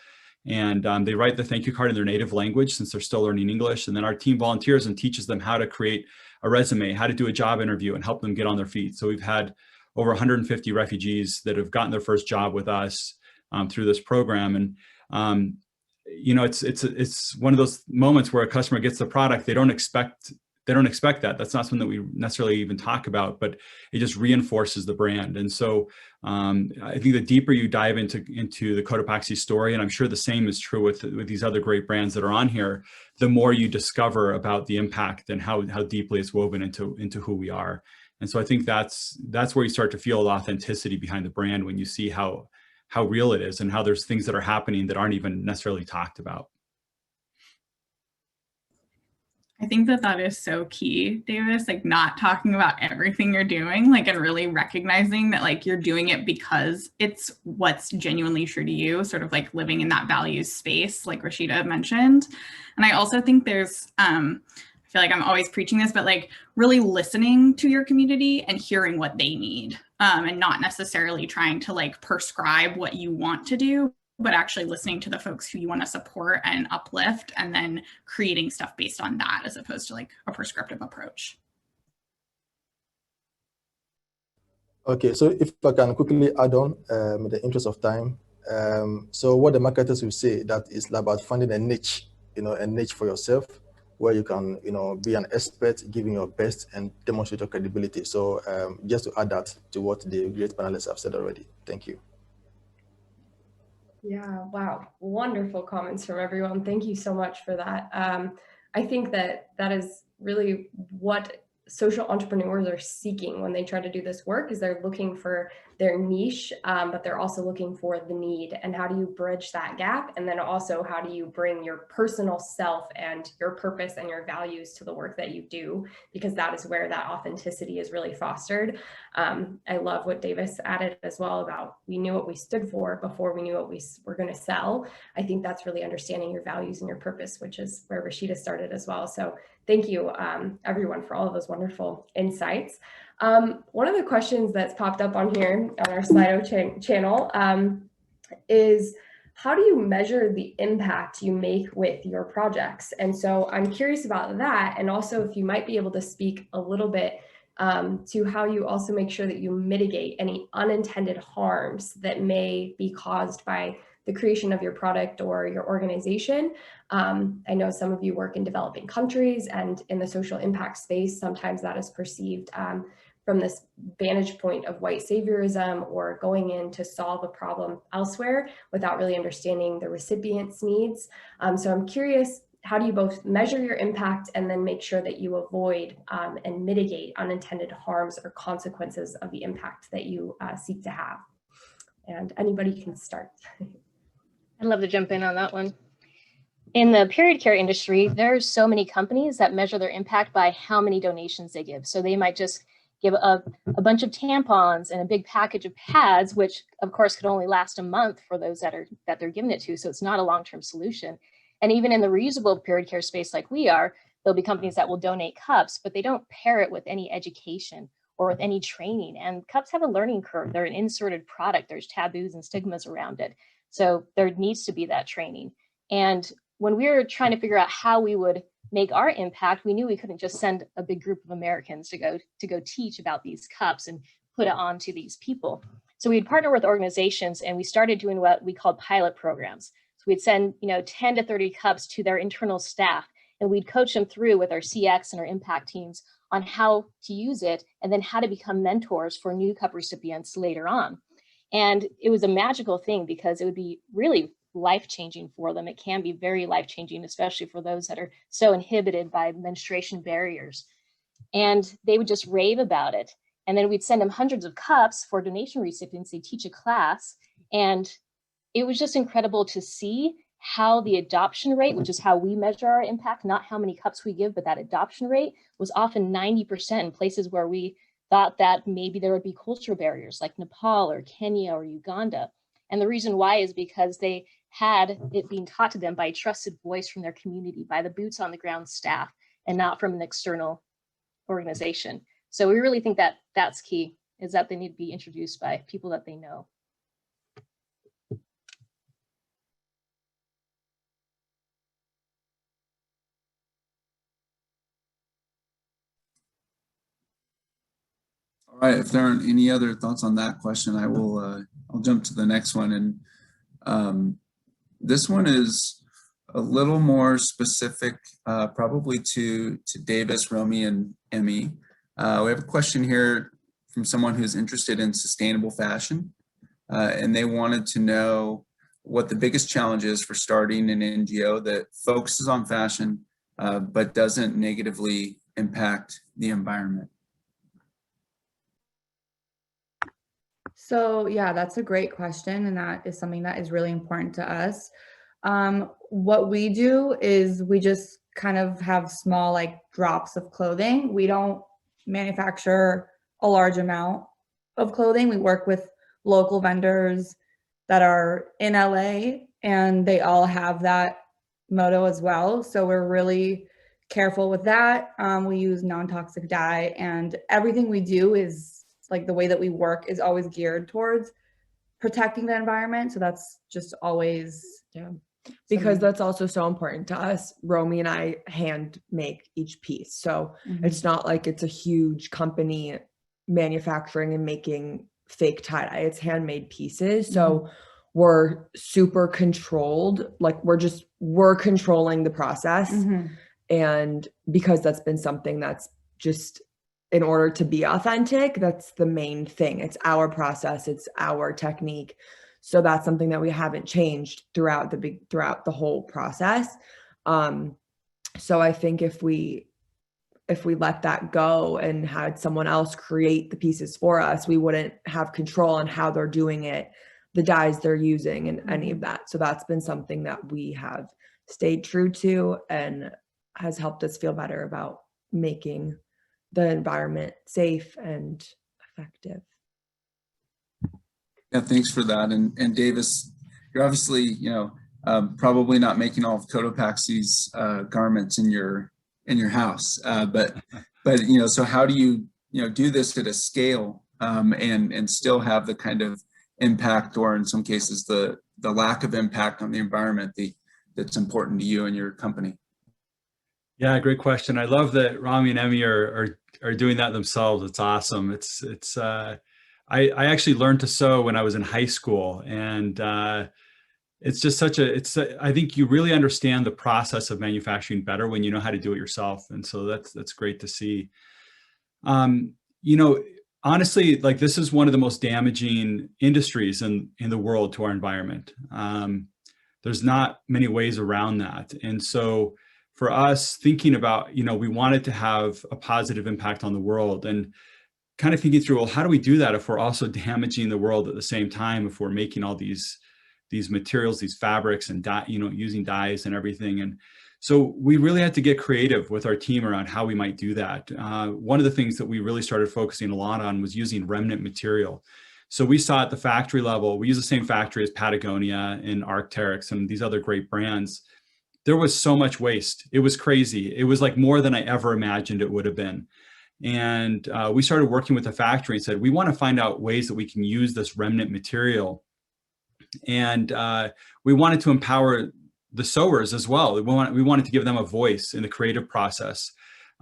And they write the thank you card in their native language since they're still learning English. And then our team volunteers and teaches them how to create a resume, how to do a job interview, and help them get on their feet. So we've had over 150 refugees that have gotten their first job with us through this program. And it's one of those moments where a customer gets the product, they don't expect that. That's not something that we necessarily even talk about, but it just reinforces the brand. And so I think the deeper you dive into the Cotopaxi story, and I'm sure the same is true with these other great brands that are on here, the more you discover about the impact and how deeply it's woven into who we are. And so I think that's where you start to feel authenticity behind the brand, when you see how real it is and how there's things that are happening that aren't even necessarily talked about. I think that is so key, Davis, like not talking about everything you're doing, like, and really recognizing that like you're doing it because it's what's genuinely true to you, sort of like living in that values space, like Rashida mentioned. And I also think there's, I feel like I'm always preaching this, but like really listening to your community and hearing what they need, and not necessarily trying to like prescribe what you want to do, but actually listening to the folks who you want to support and uplift, and then creating stuff based on that as opposed to like a prescriptive approach. Okay, so if I can quickly add on in the interest of time. So what the marketers will say, that is about finding a niche, a niche for yourself where you can, be an expert, giving your best and demonstrate your credibility. So just to add that to what the great panelists have said already. Thank you. Yeah, wow. Wonderful comments from everyone. Thank you so much for that. I think that is really what social entrepreneurs are seeking when they try to do this work, is they're looking for their niche, but they're also looking for the need. And how do you bridge that gap? And then also, how do you bring your personal self and your purpose and your values to the work that you do? Because that is where that authenticity is really fostered. I love what Davis added as well about we knew what we stood for before we knew what we were going to sell. I think that's really understanding your values and your purpose, which is where Rashida started as well. So thank you, everyone, for all of those wonderful insights. One of the questions that's popped up on here on our Slido channel is, how do you measure the impact you make with your projects? And so I'm curious about that. And also if you might be able to speak a little bit to how you also make sure that you mitigate any unintended harms that may be caused by the creation of your product or your organization. I know some of you work in developing countries, and in the social impact space, sometimes that is perceived from this vantage point of white saviorism, or going in to solve a problem elsewhere without really understanding the recipient's needs. So I'm curious, how do you both measure your impact and then make sure that you avoid and mitigate unintended harms or consequences of the impact that you seek to have? And anybody can start. I'd love to jump in on that one. In the period care industry, there's so many companies that measure their impact by how many donations they give. So they might just give a bunch of tampons and a big package of pads, which of course could only last a month for those that they're giving it to. So it's not a long-term solution. And even in the reusable period care space like we are, there'll be companies that will donate cups, but they don't pair it with any education or with any training. And cups have a learning curve. They're an inserted product. There's taboos and stigmas around it. So there needs to be that training. And when we were trying to figure out how we would make our impact, we knew we couldn't just send a big group of Americans to go teach about these cups and put it on to these people. So we'd partner with organizations, and we started doing what we called pilot programs. So we'd send 10 to 30 cups to their internal staff, and we'd coach them through with our CX and our impact teams on how to use it, and then how to become mentors for new cup recipients later on. And it was a magical thing because it would be really life-changing for them. It can be very life-changing, especially for those that are so inhibited by menstruation barriers. And they would just rave about it. And then we'd send them hundreds of cups for donation recipients. They teach a class. And it was just incredible to see how the adoption rate, which is how we measure our impact, not how many cups we give, but that adoption rate was often 90% in places where we thought that maybe there would be cultural barriers like Nepal or Kenya or Uganda. And the reason why is because they had it being taught to them by a trusted voice from their community, by the boots on the ground staff, and not from an external organization. So we really think that that's key, is that they need to be introduced by people that they know. All right, if there aren't any other thoughts on that question, I will, I'll jump to the next one. And this one is a little more specific, probably to Davis, Romi, and Emmy. We have a question here from someone who's interested in sustainable fashion, and they wanted to know what the biggest challenge is for starting an NGO that focuses on fashion, but doesn't negatively impact the environment. So yeah, that's a great question, and that is something that is really important to us. What we do is we just kind of have small like drops of clothing. We don't manufacture a large amount of clothing. We work with local vendors that are in LA, and they all have that motto as well. So we're really careful with that. We use non-toxic dye, and everything we do is like the way that we work is always geared towards protecting the environment. So that's just always, because that's also so important to us. Romi and I hand make each piece. So it's not like it's a huge company manufacturing and making fake tie-dye. It's handmade pieces. So we're super controlled. Like we're controlling the process. And because that's been something that's just, in order to be authentic, that's the main thing. It's our process, it's our technique. So that's something that we haven't changed throughout the whole process. So I think if we let that go and had someone else create the pieces for us, we wouldn't have control on how they're doing it, the dyes they're using, and any of that. So that's been something that we have stayed true to and has helped us feel better about making the environment safe and effective. Yeah, thanks for that. And Davis, you're obviously, probably not making all of Cotopaxi's garments in your house, but so how do you do this at a scale and still have the kind of impact, or in some cases the lack of impact on the environment that's important to you and your company? Yeah, great question. I love that Romi and Emmy are doing that themselves. It's awesome. I actually learned to sew when I was in high school, and it's just I think you really understand the process of manufacturing better when you know how to do it yourself. And so that's great to see. Honestly, like this is one of the most damaging industries in the world to our environment. There's not many ways around that. And so for us, thinking about, we wanted to have a positive impact on the world, and kind of thinking through, well, how do we do that if we're also damaging the world at the same time, if we're making all these materials, these fabrics, and using dyes and everything. And so we really had to get creative with our team around how we might do that. One of the things that we really started focusing a lot on was using remnant material. So we saw at the factory level, we use the same factory as Patagonia and Arc'teryx and these other great brands. There was so much waste. It was crazy. It was like more than I ever imagined it would have been. And we started working with the factory and said, we want to find out ways that we can use this remnant material. And we wanted to empower the sewers as well. We wanted to give them a voice in the creative process.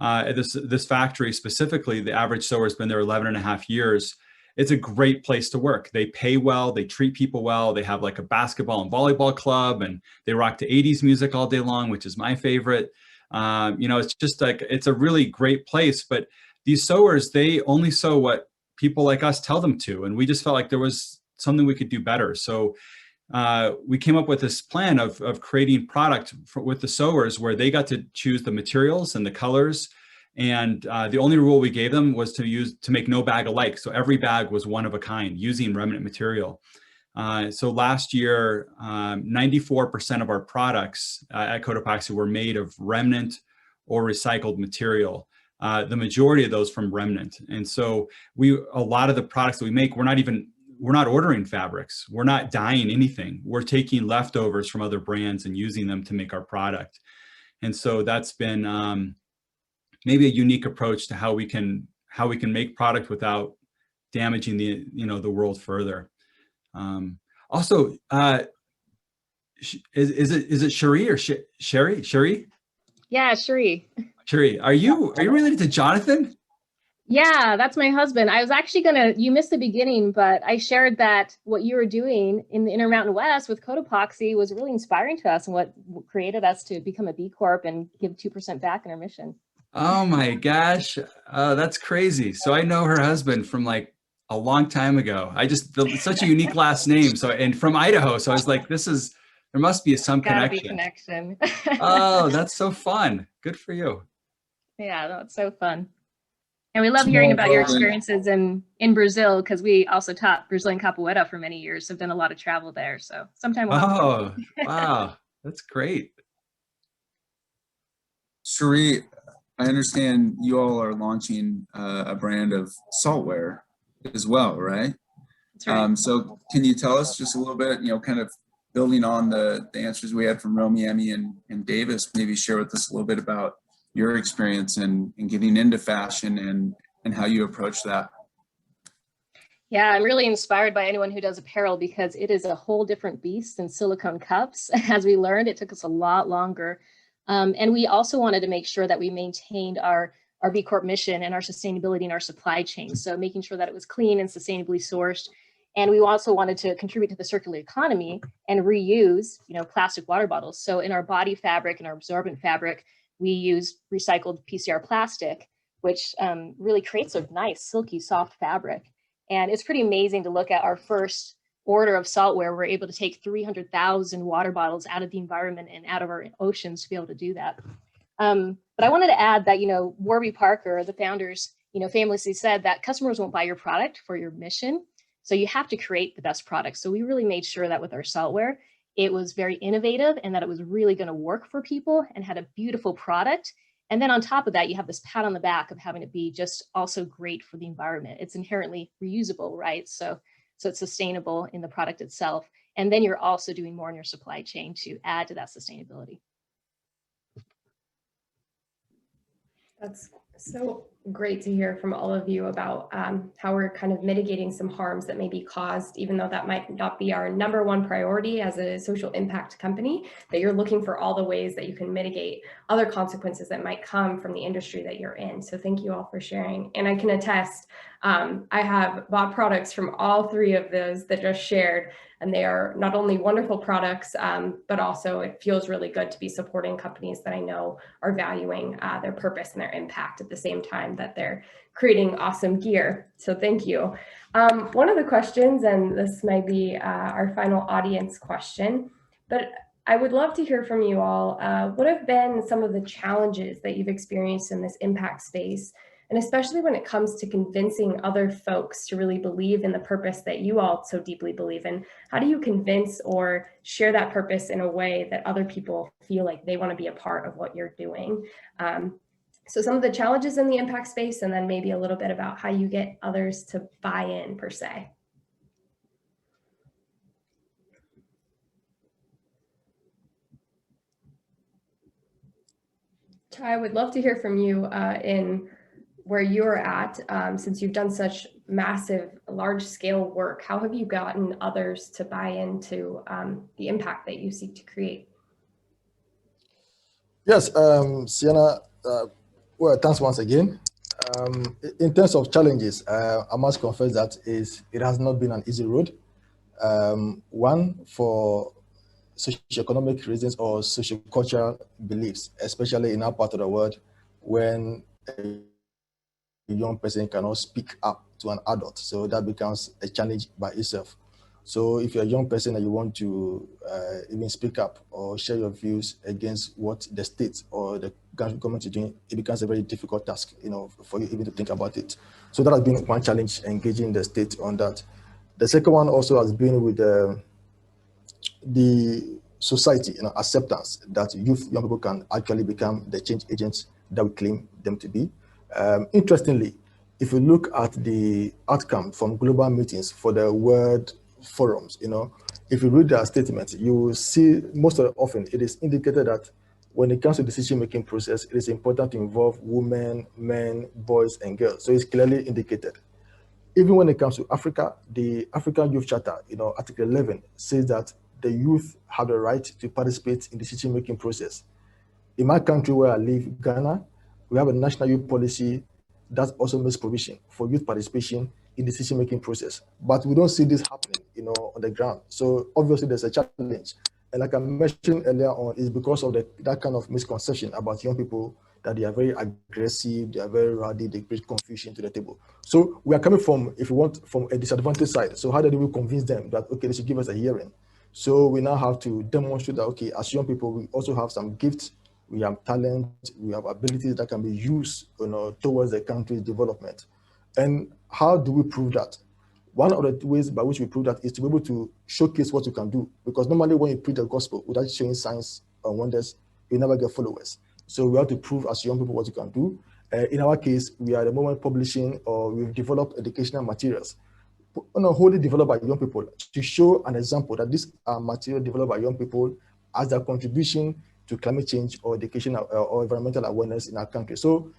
At this factory specifically, the average sewer has been there 11 and a half years. It's a great place to work. They pay well, they treat people well. They have like a basketball and volleyball club, and they rock to 80s music all day long, which is my favorite. It's just like, it's a really great place, but these sewers, they only sew what people like us tell them to. And we just felt like there was something we could do better. So we came up with this plan of creating product with the sewers where they got to choose the materials and the colors. And the only rule we gave them was to make no bag alike. So every bag was one of a kind using remnant material. So last year, 94% of our products at Cotopaxi were made of remnant or recycled material. The majority of those from remnant. And so a lot of the products that we make, we're not ordering fabrics. We're not dyeing anything. We're taking leftovers from other brands and using them to make our product. And so that's been maybe a unique approach to how we can make product without damaging the world further. Also, is it Cherie or Cherie? Cherie? Yeah, Cherie. Cherie, are you related to Jonathan? Yeah, that's my husband. I was actually you missed the beginning, but I shared that what you were doing in the Intermountain West with Cotopaxi was really inspiring to us and what created us to become a B Corp and give 2% back in our mission. Oh my gosh, that's crazy. So I know her husband from like a long time ago. Such a unique last name. So, and from Idaho. So I was like, there must be some connection. Oh, that's so fun. Good for you. Yeah, that's so fun. And we love hearing about your experiences in Brazil, because we also taught Brazilian capoeira for many years. So I've done a lot of travel there. So sometime we'll have wow, that's great. Cherie, I understand you all are launching a brand of saltware as well, right? That's right. So can you tell us just a little bit, kind of building on the answers we had from Romi, Emmy, and Davis, maybe share with us a little bit about your experience in getting into fashion and how you approach that. Yeah, I'm really inspired by anyone who does apparel, because it is a whole different beast than silicone cups. As we learned, it took us a lot longer. And we also wanted to make sure that we maintained our B Corp mission and our sustainability in our supply chain. So making sure that it was clean and sustainably sourced. And we also wanted to contribute to the circular economy and reuse, plastic water bottles. So in our body fabric and our absorbent fabric, we use recycled PCR plastic, which really creates a nice, silky, soft fabric. And it's pretty amazing to look at our first order of saltware. We're able to take 300,000 water bottles out of the environment and out of our oceans to be able to do that. But I wanted to add that, Warby Parker, the founders, famously said that customers won't buy your product for your mission. So you have to create the best product. So we really made sure that with our saltware, it was very innovative and that it was really going to work for people and had a beautiful product. And then on top of that, you have this pat on the back of having it be just also great for the environment. It's inherently reusable, right? So it's sustainable in the product itself. And then you're also doing more in your supply chain to add to that sustainability. That's so great to hear from all of you about how we're kind of mitigating some harms that may be caused, even though that might not be our number one priority as a social impact company, that you're looking for all the ways that you can mitigate other consequences that might come from the industry that you're in. So thank you all for sharing. And I can attest, I have bought products from all three of those that just shared, and they are not only wonderful products, but also it feels really good to be supporting companies that I know are valuing their purpose and their impact at the same time that they're creating awesome gear. So thank you. One of the questions, and this might be our final audience question, but I would love to hear from you all. What have been some of the challenges that you've experienced in this impact space? And especially when it comes to convincing other folks to really believe in the purpose that you all so deeply believe in. How do you convince or share that purpose in a way that other people feel like they want to be a part of what you're doing? So some of the challenges in the impact space, and then maybe a little bit about how you get others to buy in per se. I would love to hear from you in where you're at, since you've done such massive, large-scale work. How have you gotten others to buy into the impact that you seek to create? Yes, Sienna, well, thanks once again. In terms of challenges, I must confess that it has not been an easy road. One, for socioeconomic reasons or sociocultural beliefs, especially in our part of the world, when a young person cannot speak up to an adult. So that becomes a challenge by itself. So if you're a young person and you want to even speak up or share your views against what the state or the government is doing, it becomes a very difficult task, for you even to think about it. So that has been one challenge, engaging the state on that. The second one also has been with the society, acceptance that young people can actually become the change agents that we claim them to be. Interestingly, if you look at the outcome from global meetings for the world forums, if you read their statements, you will see most often it is indicated that when it comes to decision-making process, it is important to involve women, men, boys, and girls. So it's clearly indicated. Even when it comes to Africa, the African Youth Charter, Article 11 says that the youth have the right to participate in the decision-making process. In my country where I live, Ghana, we have a national youth policy that also makes provision for youth participation in the decision-making process. But we don't see this happening, on the ground. So obviously there's a challenge. And like I mentioned earlier on, it's because of that kind of misconception about young people, that they are very aggressive, they are very rowdy, they bring confusion to the table. So we are coming from, if you want, from a disadvantaged side. So how do we convince them that, okay, they should give us a hearing? So we now have to demonstrate that, okay, as young people, we also have some gifts, we have talent, we have abilities that can be used, towards the country's development. And how do we prove that? One of the ways by which we prove that is to be able to showcase what you can do. Because normally when you preach the gospel without showing signs and wonders, you never get followers. So we have to prove as young people what you can do. In our case, we are at the moment publishing, or we've developed educational materials, wholly developed by young people, to show an example that these are material developed by young people as their contribution to climate change or education or environmental awareness in our country. So,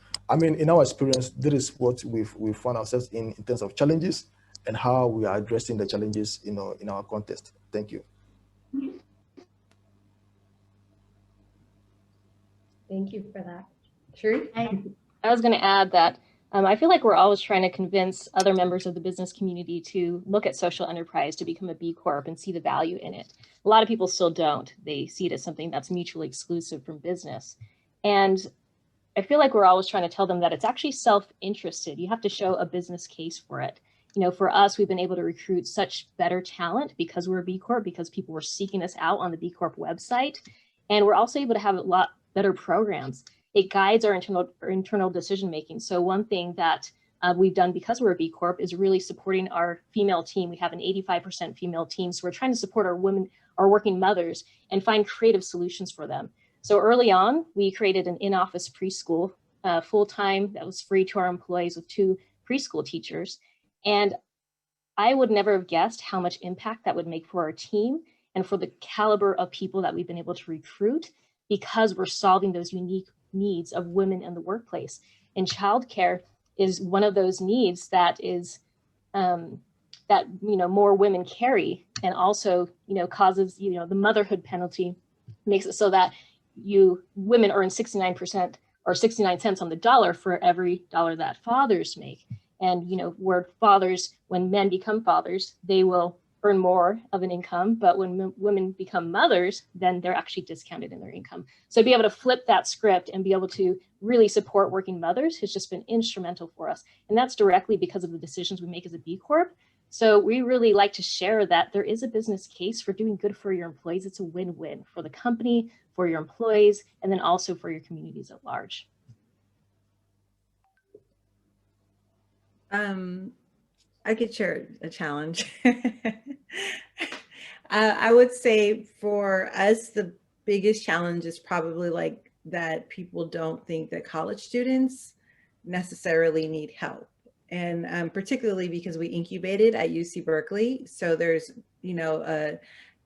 in our experience, that is what we've found ourselves in terms of challenges and how we are addressing the challenges, in our context. Thank you. Thank you for that. Cherie? I was going to add that I feel like we're always trying to convince other members of the business community to look at social enterprise, to become a B Corp and see the value in it. A lot of people still don't. They see it as something that's mutually exclusive from business. And I feel like we're always trying to tell them that it's actually self-interested. You have to show a business case for it. For us, we've been able to recruit such better talent because we're a B Corp, because people were seeking us out on the B Corp website. And we're also able to have a lot better programs. It guides our internal decision-making. So one thing that we've done because we're a B Corp is really supporting our female team. We have an 85% female team. So we're trying to support our women, our working mothers, and find creative solutions for them. So early on, we created an in-office preschool full-time that was free to our employees with 2 preschool teachers. And I would never have guessed how much impact that would make for our team and for the caliber of people that we've been able to recruit, because we're solving those unique needs of women in the workplace. And childcare is one of those needs that is that more women carry, and also causes the motherhood penalty makes it so that women earn 69% or 69 cents on the dollar for every dollar that fathers make. And where fathers, when men become fathers, they will earn more of an income, but when women become mothers, then they're actually discounted in their income. So to be able to flip that script and be able to really support working mothers has just been instrumental for us. And that's directly because of the decisions we make as a B Corp. So we really like to share that there is a business case for doing good for your employees. It's a win-win for the company, for your employees, and then also for your communities at large. I could share a challenge. I would say for us, the biggest challenge is probably like that people don't think that college students necessarily need help. And particularly because we incubated at UC Berkeley. So there's,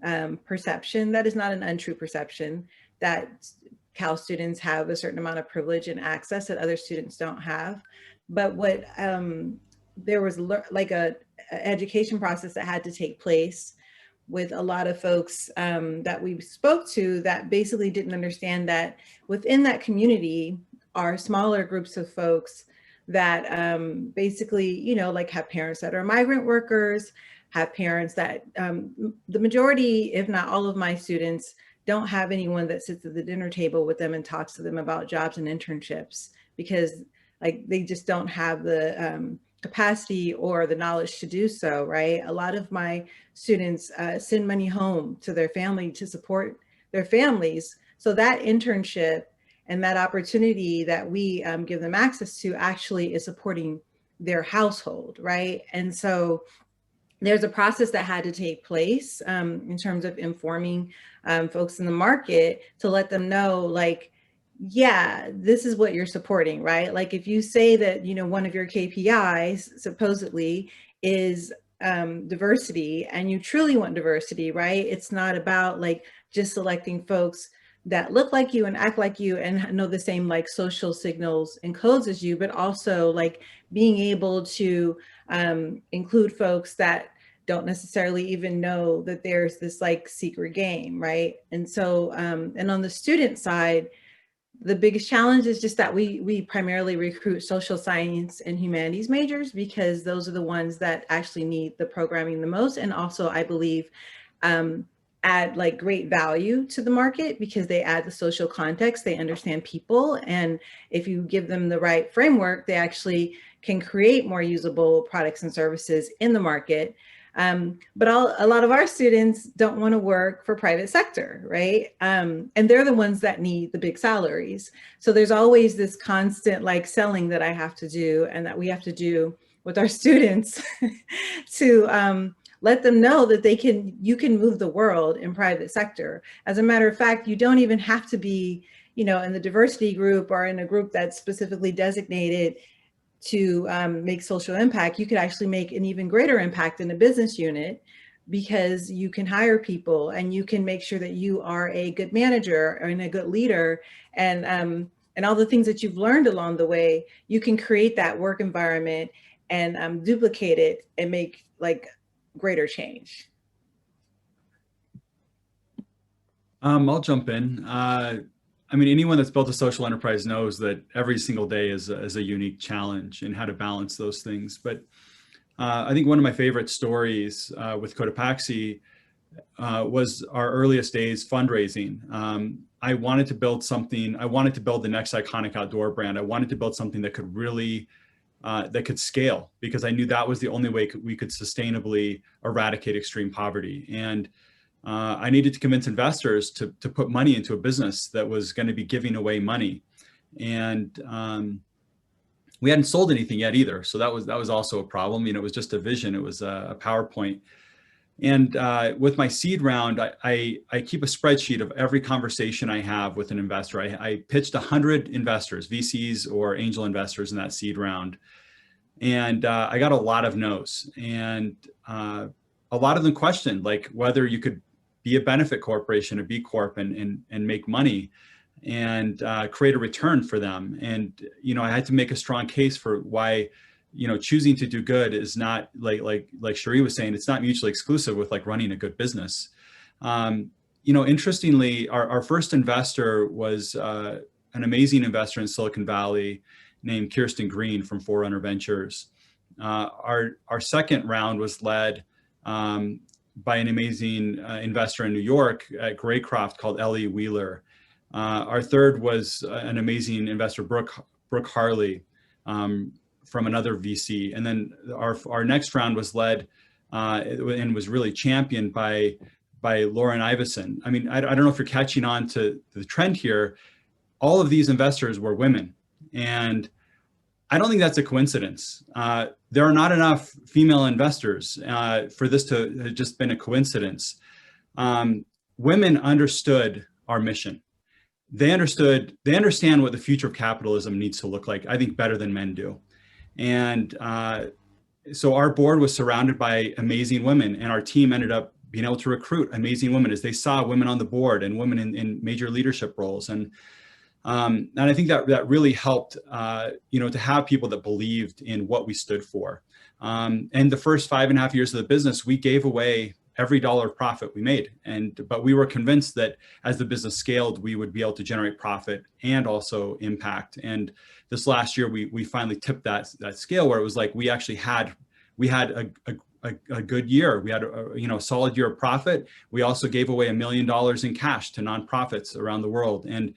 a perception that is not an untrue perception that Cal students have a certain amount of privilege and access that other students don't have. But what there was like a education process that had to take place with a lot of folks that we spoke to that basically didn't understand that within that community are smaller groups of folks that basically, you know, like have parents that are migrant workers, have parents that the majority, if not all of my students, don't have anyone that sits at the dinner table with them and talks to them about jobs and internships, because like they just don't have the capacity or the knowledge to do so, right? A lot of my students send money home to their family to support their families. So that internship and that opportunity that we give them access to actually is supporting their household, right? And so there's a process that had to take place in terms of informing folks in the market to let them know, like, yeah, this is what you're supporting, right? Like if you say that, you know, one of your KPIs supposedly is diversity, and you truly want diversity, right? It's not about like just selecting folks that look like you and act like you and know the same like social signals and codes as you, but also like being able to include folks that don't necessarily even know that there's this like secret game, right? And so, and on the student side, the biggest challenge is just that we primarily recruit social science and humanities majors, because those are the ones that actually need the programming the most. And also, I believe, add like great value to the market because they add the social context, they understand people. And if you give them the right framework, they actually can create more usable products and services in the market. But a lot of our students don't want to work for private sector, right? And they're the ones that need the big salaries. So there's always this constant like selling that I have to do and that we have to do with our students to let them know that you can move the world in private sector. As a matter of fact, you don't even have to be, you know, in the diversity group or in a group that's specifically designated to make social impact. You could actually make an even greater impact in a business unit, because you can hire people and you can make sure that you are a good manager and a good leader, and all the things that you've learned along the way, you can create that work environment and duplicate it and make like greater change. I'll jump in. I mean, anyone that's built a social enterprise knows that every single day is a unique challenge and how to balance those things. But I think one of my favorite stories with Cotopaxi was our earliest days fundraising. I wanted to build something. I wanted to build the next iconic outdoor brand. I wanted to build something that could really that could scale, because I knew that was the only way we could sustainably eradicate extreme poverty. And I needed to convince investors to put money into a business that was going to be giving away money. And we hadn't sold anything yet either. So that was also a problem. You know, it was just a vision. It was a PowerPoint. And with my seed round, I keep a spreadsheet of every conversation I have with an investor. I pitched 100 investors, VCs or angel investors in that seed round. And I got a lot of no's. And a lot of them questioned like whether you could be a benefit corporation, a B Corp, and make money and create a return for them. And, you know, I had to make a strong case for why, you know, choosing to do good is not like Cherie was saying, it's not mutually exclusive with like running a good business. You know, interestingly, our first investor was an amazing investor in Silicon Valley named Kirsten Green from Forerunner Ventures. Our second round was led by an amazing investor in New York at Graycroft called Ellie Wheeler. Our third was an amazing investor, Brooke Harley, from another VC. And then our next round was led and was really championed by Lauren Iveson. I mean, I don't know if you're catching on to the trend here. All of these investors were women. And I don't think that's a coincidence. There are not enough female investors for this to have just been a coincidence. Women understood our mission. They understand what the future of capitalism needs to look like, I think better than men do. And so our board was surrounded by amazing women, and our team ended up being able to recruit amazing women as they saw women on the board and women in major leadership roles. And I think that really helped, you know, to have people that believed in what we stood for. And the first 5.5 years of the business, we gave away every dollar of profit we made. But we were convinced that as the business scaled, we would be able to generate profit and also impact. And this last year, we finally tipped that scale where it was like we had a good year. We had a solid year of profit. We also gave away $1 million in cash to nonprofits around the world. And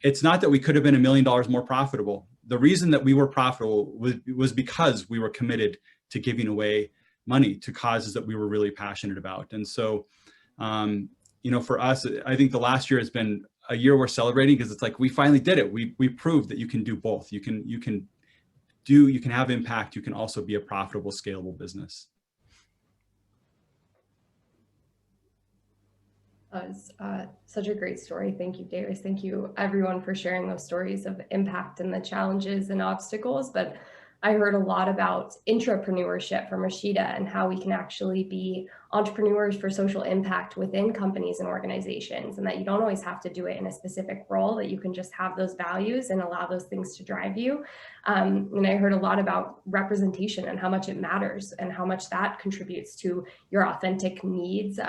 it's not that we could have been $1 million more profitable. The reason that we were profitable was because we were committed to giving away money to causes that we were really passionate about. And so, for us, I think the last year has been a year we're celebrating because it's like we finally did it. We proved that you can do both. You can have impact. You can also be a profitable, scalable business. That was such a great story. Thank you, Darius. Thank you, everyone, for sharing those stories of impact and the challenges and obstacles. But I heard a lot about intrapreneurship from Rashida and how we can actually be entrepreneurs for social impact within companies and organizations, and that you don't always have to do it in a specific role, that you can just have those values and allow those things to drive you. And I heard a lot about representation and how much it matters and how much that contributes to your authentic needs,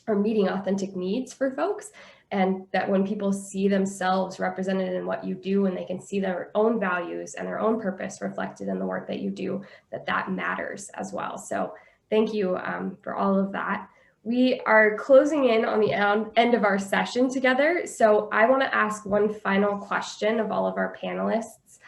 or meeting authentic needs for folks. And that when people see themselves represented in what you do, and they can see their own values and their own purpose reflected in the work that you do, that matters as well. So thank you for all of that. We are closing in on the end of our session together. So I want to ask one final question of all of our panelists.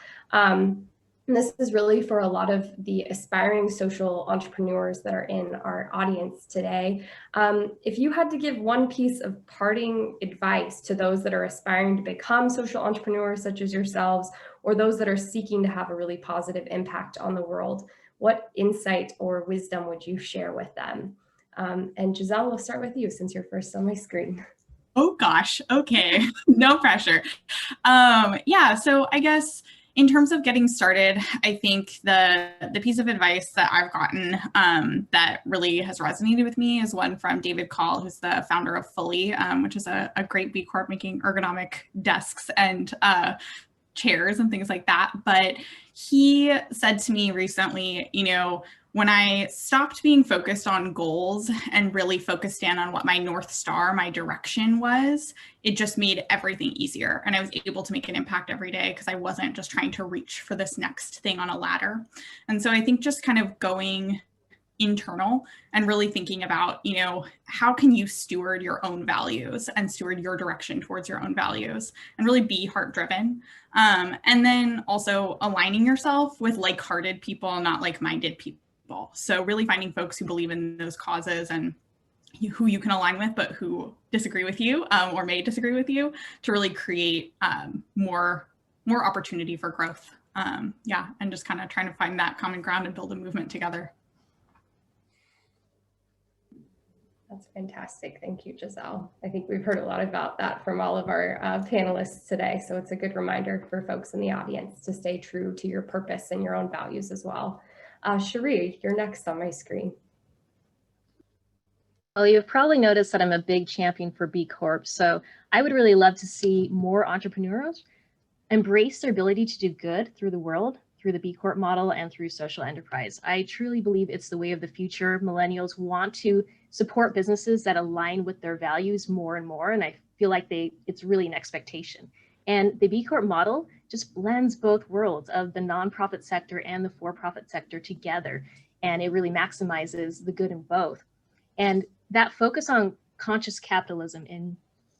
And this is really for a lot of the aspiring social entrepreneurs that are in our audience today. If you had to give one piece of parting advice to those that are aspiring to become social entrepreneurs such as yourselves, or those that are seeking to have a really positive impact on the world, what insight or wisdom would you share with them? And Giselle, we'll start with you since you're first on my screen. Oh gosh, okay, no pressure. Yeah, so I guess in terms of getting started, I think the piece of advice that I've gotten that really has resonated with me is one from David Call, who's the founder of Fully, which is a great B Corp making ergonomic desks and chairs and things like that. But he said to me recently, when I stopped being focused on goals and really focused in on what my North Star, my direction was, it just made everything easier. And I was able to make an impact every day because I wasn't just trying to reach for this next thing on a ladder. And so I think just kind of going internal and really thinking about, how can you steward your own values and steward your direction towards your own values and really be heart-driven. And then also aligning yourself with like-hearted people, not like-minded people. So really finding folks who believe in those causes and who you can align with, but who disagree with you or may disagree with you, to really create more opportunity for growth. And just kind of trying to find that common ground and build a movement together. That's fantastic. Thank you, Giselle. I think we've heard a lot about that from all of our panelists today. So it's a good reminder for folks in the audience to stay true to your purpose and your own values as well. Cherie, you're next on my screen. Well, you've probably noticed that I'm a big champion for B Corp. So I would really love to see more entrepreneurs embrace their ability to do good through the world, through the B Corp model and through social enterprise. I truly believe it's the way of the future. Millennials want to support businesses that align with their values more and more. And I feel like it's really an expectation. And the B Corp model just blends both worlds of the nonprofit sector and the for-profit sector together. And it really maximizes the good in both. And that focus on conscious capitalism in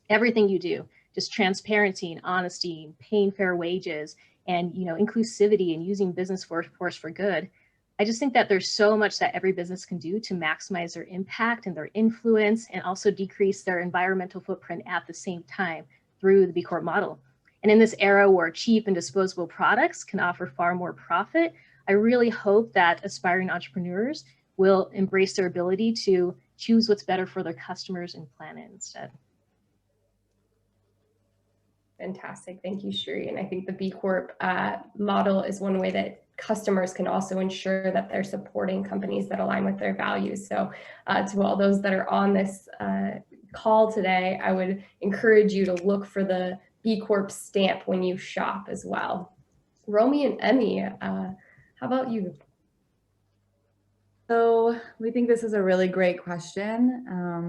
everything you do, just transparency and honesty, and paying fair wages, and inclusivity and using business force for good. I just think that there's so much that every business can do to maximize their impact and their influence, and also decrease their environmental footprint at the same time through the B Corp model. And in this era where cheap and disposable products can offer far more profit, I really hope that aspiring entrepreneurs will embrace their ability to choose what's better for their customers and planet instead. Fantastic. Thank you, Cherie. And I think the B Corp model is one way that customers can also ensure that they're supporting companies that align with their values. So to all those that are on this call today, I would encourage you to look for the B Corp stamp when you shop as well. Romi and Emmy, how about you? So we think this is a really great question.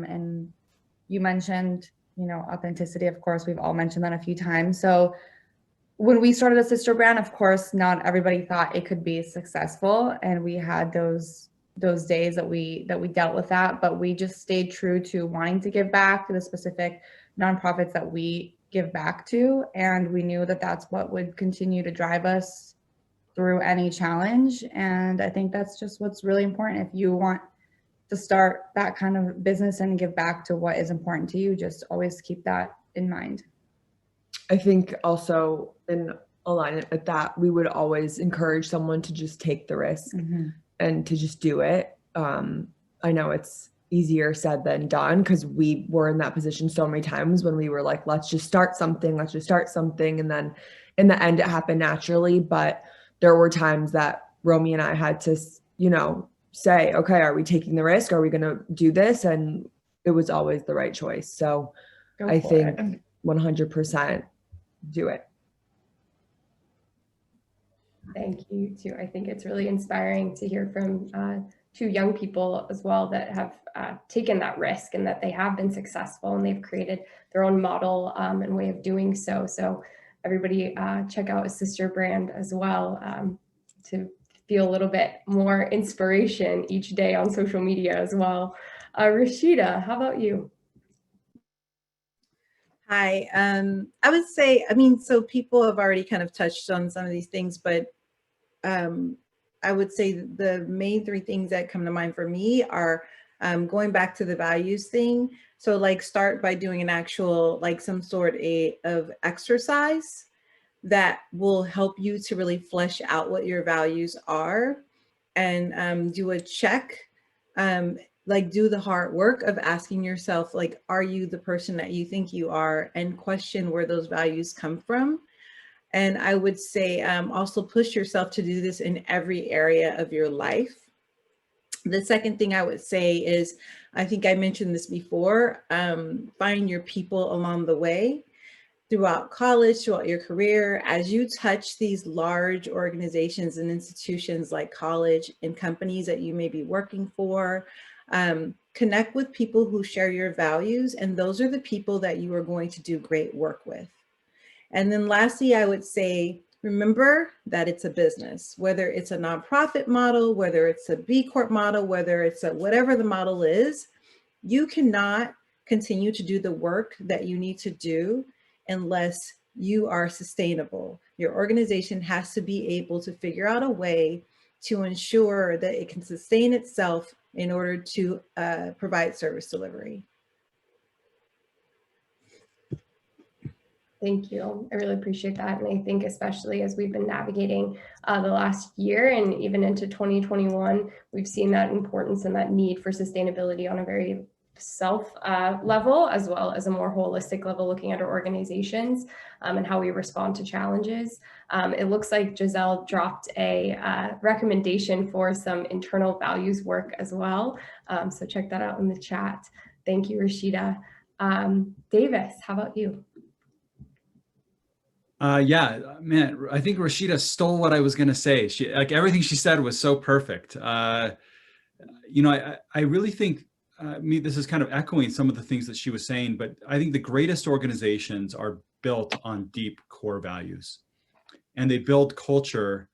And you mentioned, authenticity. Of course, we've all mentioned that a few times. So when we started a sister brand, of course, not everybody thought it could be successful. And we had those days that we dealt with that, but we just stayed true to wanting to give back to the specific nonprofits that we give back to. And we knew that that's what would continue to drive us through any challenge. And I think that's just what's really important. If you want to start that kind of business and give back to what is important to you, just always keep that in mind. I think also in alignment with that, we would always encourage someone to just take the risk and to just do it. I know it's easier said than done because we were in that position so many times when we were like, let's just start something. And then in the end, it happened naturally. But there were times that Romi and I had to, say, okay, are we taking the risk? Are we going to do this? And it was always the right choice. So I think 100% do it. Thank you too. I think it's really inspiring to hear from two young people as well that have taken that risk and that they have been successful and they've created their own model and way of doing so. So everybody check out a sister brand as well to feel a little bit more inspiration each day on social media as well. Rashida, how about you? Hi, I would say, so people have already kind of touched on some of these things, but I would say the main three things that come to mind for me are going back to the values thing. So like start by doing an actual, like some sort of exercise that will help you to really flesh out what your values are and do a check. Like do the hard work of asking yourself, like, are you the person that you think you are, and question where those values come from. And I would say also push yourself to do this in every area of your life. The second thing I would say is, I think I mentioned this before, find your people along the way throughout college, throughout your career, as you touch these large organizations and institutions like college and companies that you may be working for. Connect with people who share your values, and those are the people that you are going to do great work with. And then lastly, I would say, remember that it's a business, whether it's a nonprofit model, whether it's a B Corp model, whether it's whatever the model is, you cannot continue to do the work that you need to do unless you are sustainable. Your organization has to be able to figure out a way to ensure that it can sustain itself in order to provide service delivery. Thank you. I really appreciate that. And I think especially as we've been navigating the last year and even into 2021, we've seen that importance and that need for sustainability on a very self level, as well as a more holistic level, looking at our organizations and how we respond to challenges. It looks like Giselle dropped a recommendation for some internal values work as well. So check that out in the chat. Thank you, Rashida. Davis, how about you? Yeah, man, I think Rashida stole what I was going to say. Like everything she said was so perfect. I really think, this is kind of echoing some of the things that she was saying, but I think the greatest organizations are built on deep core values, and they build culture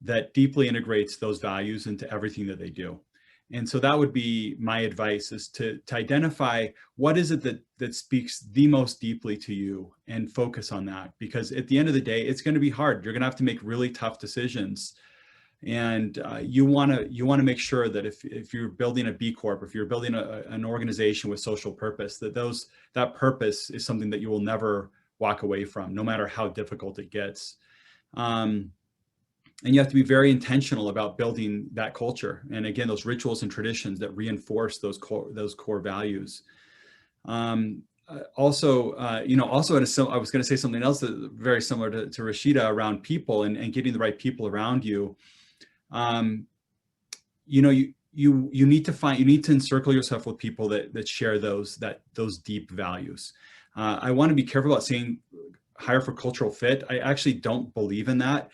that deeply integrates those values into everything that they do. And so that would be my advice, is to identify what is it that speaks the most deeply to you and focus on that. Because at the end of the day, it's going to be hard. You're going to have to make really tough decisions. And you want to make sure that if you're building a B Corp, if you're building an organization with social purpose, that purpose is something that you will never walk away from, no matter how difficult it gets. And you have to be very intentional about building that culture. And again, those rituals and traditions that reinforce those core values. Also, I was going to say something else that very similar to Rashida around people and getting the right people around you. You need to encircle yourself with people that share those deep values. I want to be careful about saying hire for cultural fit. I actually don't believe in that.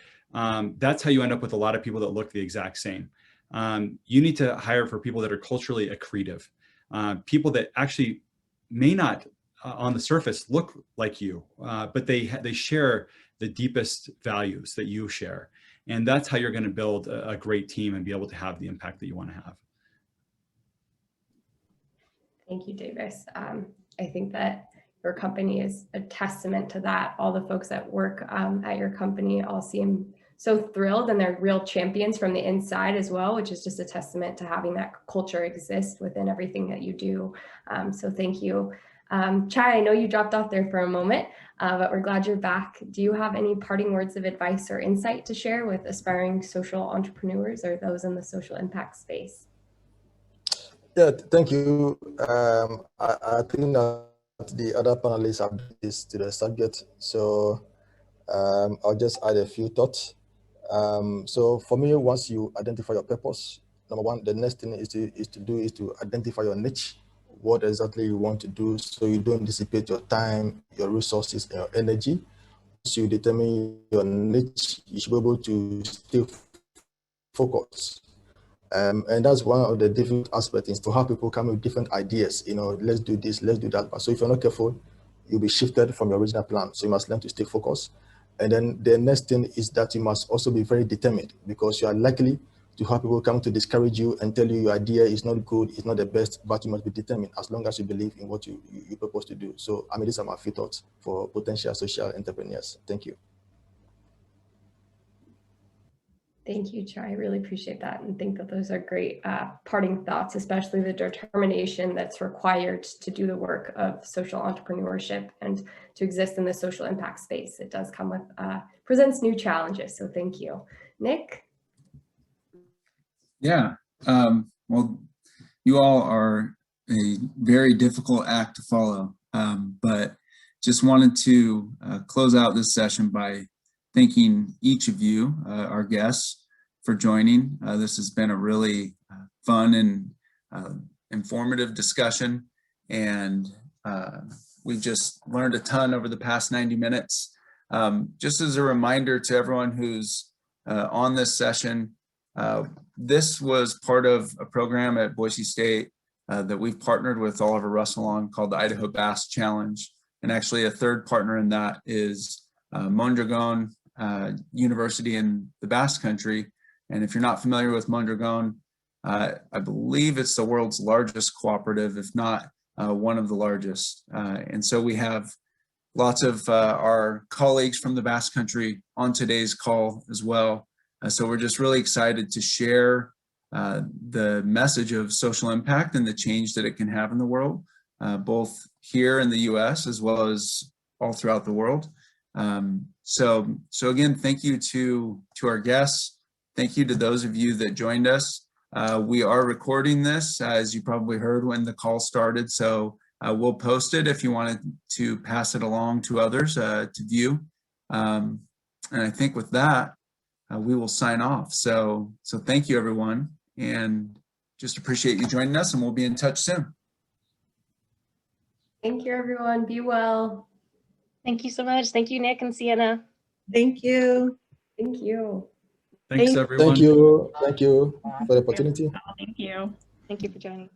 That's how you end up with a lot of people that look the exact same. You need to hire for people that are culturally accretive, people that actually may not on the surface look like you, but they share the deepest values that you share. And that's how you're going to build a great team and be able to have the impact that you want to have. Thank you, Davis. I think that your company is a testament to that. All the folks that work at your company all seem so thrilled, and they're real champions from the inside as well, which is just a testament to having that culture exist within everything that you do. So thank you. Chai, I know you dropped off there for a moment, but we're glad you're back. Do you have any parting words of advice or insight to share with aspiring social entrepreneurs or those in the social impact space? Yeah, thank you. I think that the other panelists have this to the subject, so I'll just add a few thoughts. So for me, once you identify your purpose, number one, the next thing is to identify your niche, what exactly you want to do, so you don't dissipate your time, your resources, and your energy. Once you determine your niche, you should be able to stay focused. And that's one of the difficult aspects, is to have people come with different ideas. Let's do this, let's do that. But so if you're not careful, you'll be shifted from your original plan. So you must learn to stay focused. And then the next thing is that you must also be very determined, because you are likely to have people come to discourage you and tell you your idea is not good, it's not the best, but you must be determined as long as you believe in what you propose to do. So, these are my few thoughts for potential social entrepreneurs. Thank you. Thank you, Chai. I really appreciate that and think that those are great parting thoughts, especially the determination that's required to do the work of social entrepreneurship and to exist in the social impact space. It does come with, presents new challenges. So thank you. Nick? Yeah, well, you all are a very difficult act to follow, but just wanted to close out this session by thanking each of you, our guests, for joining. This has been a really fun and informative discussion, and we've just learned a ton over the past 90 minutes. Just as a reminder to everyone who's on this session, this was part of a program at Boise State that we've partnered with Oliver Russell on, called the Idaho Basque Challenge. And actually a third partner in that is Mondragon University in the Basque Country. And if you're not familiar with Mondragon, I believe it's the world's largest cooperative, if not one of the largest. And so we have lots of our colleagues from the Basque Country on today's call as well. So we're just really excited to share the message of social impact and the change that it can have in the world, both here in the US as well as all throughout the world. So again, thank you to our guests. Thank you to those of you that joined us. We are recording this, as you probably heard when the call started. So we'll post it if you wanted to pass it along to others to view. And I think with that, we will sign off. So thank you, everyone, and just appreciate you joining us, and we'll be in touch soon. Thank you, everyone. Be well. Thank you so much. Thank you, Nick and Sienna. Thank you. Thank you. Thanks, everyone. Thank you. Thank you for the opportunity. Thank you. Thank you for joining.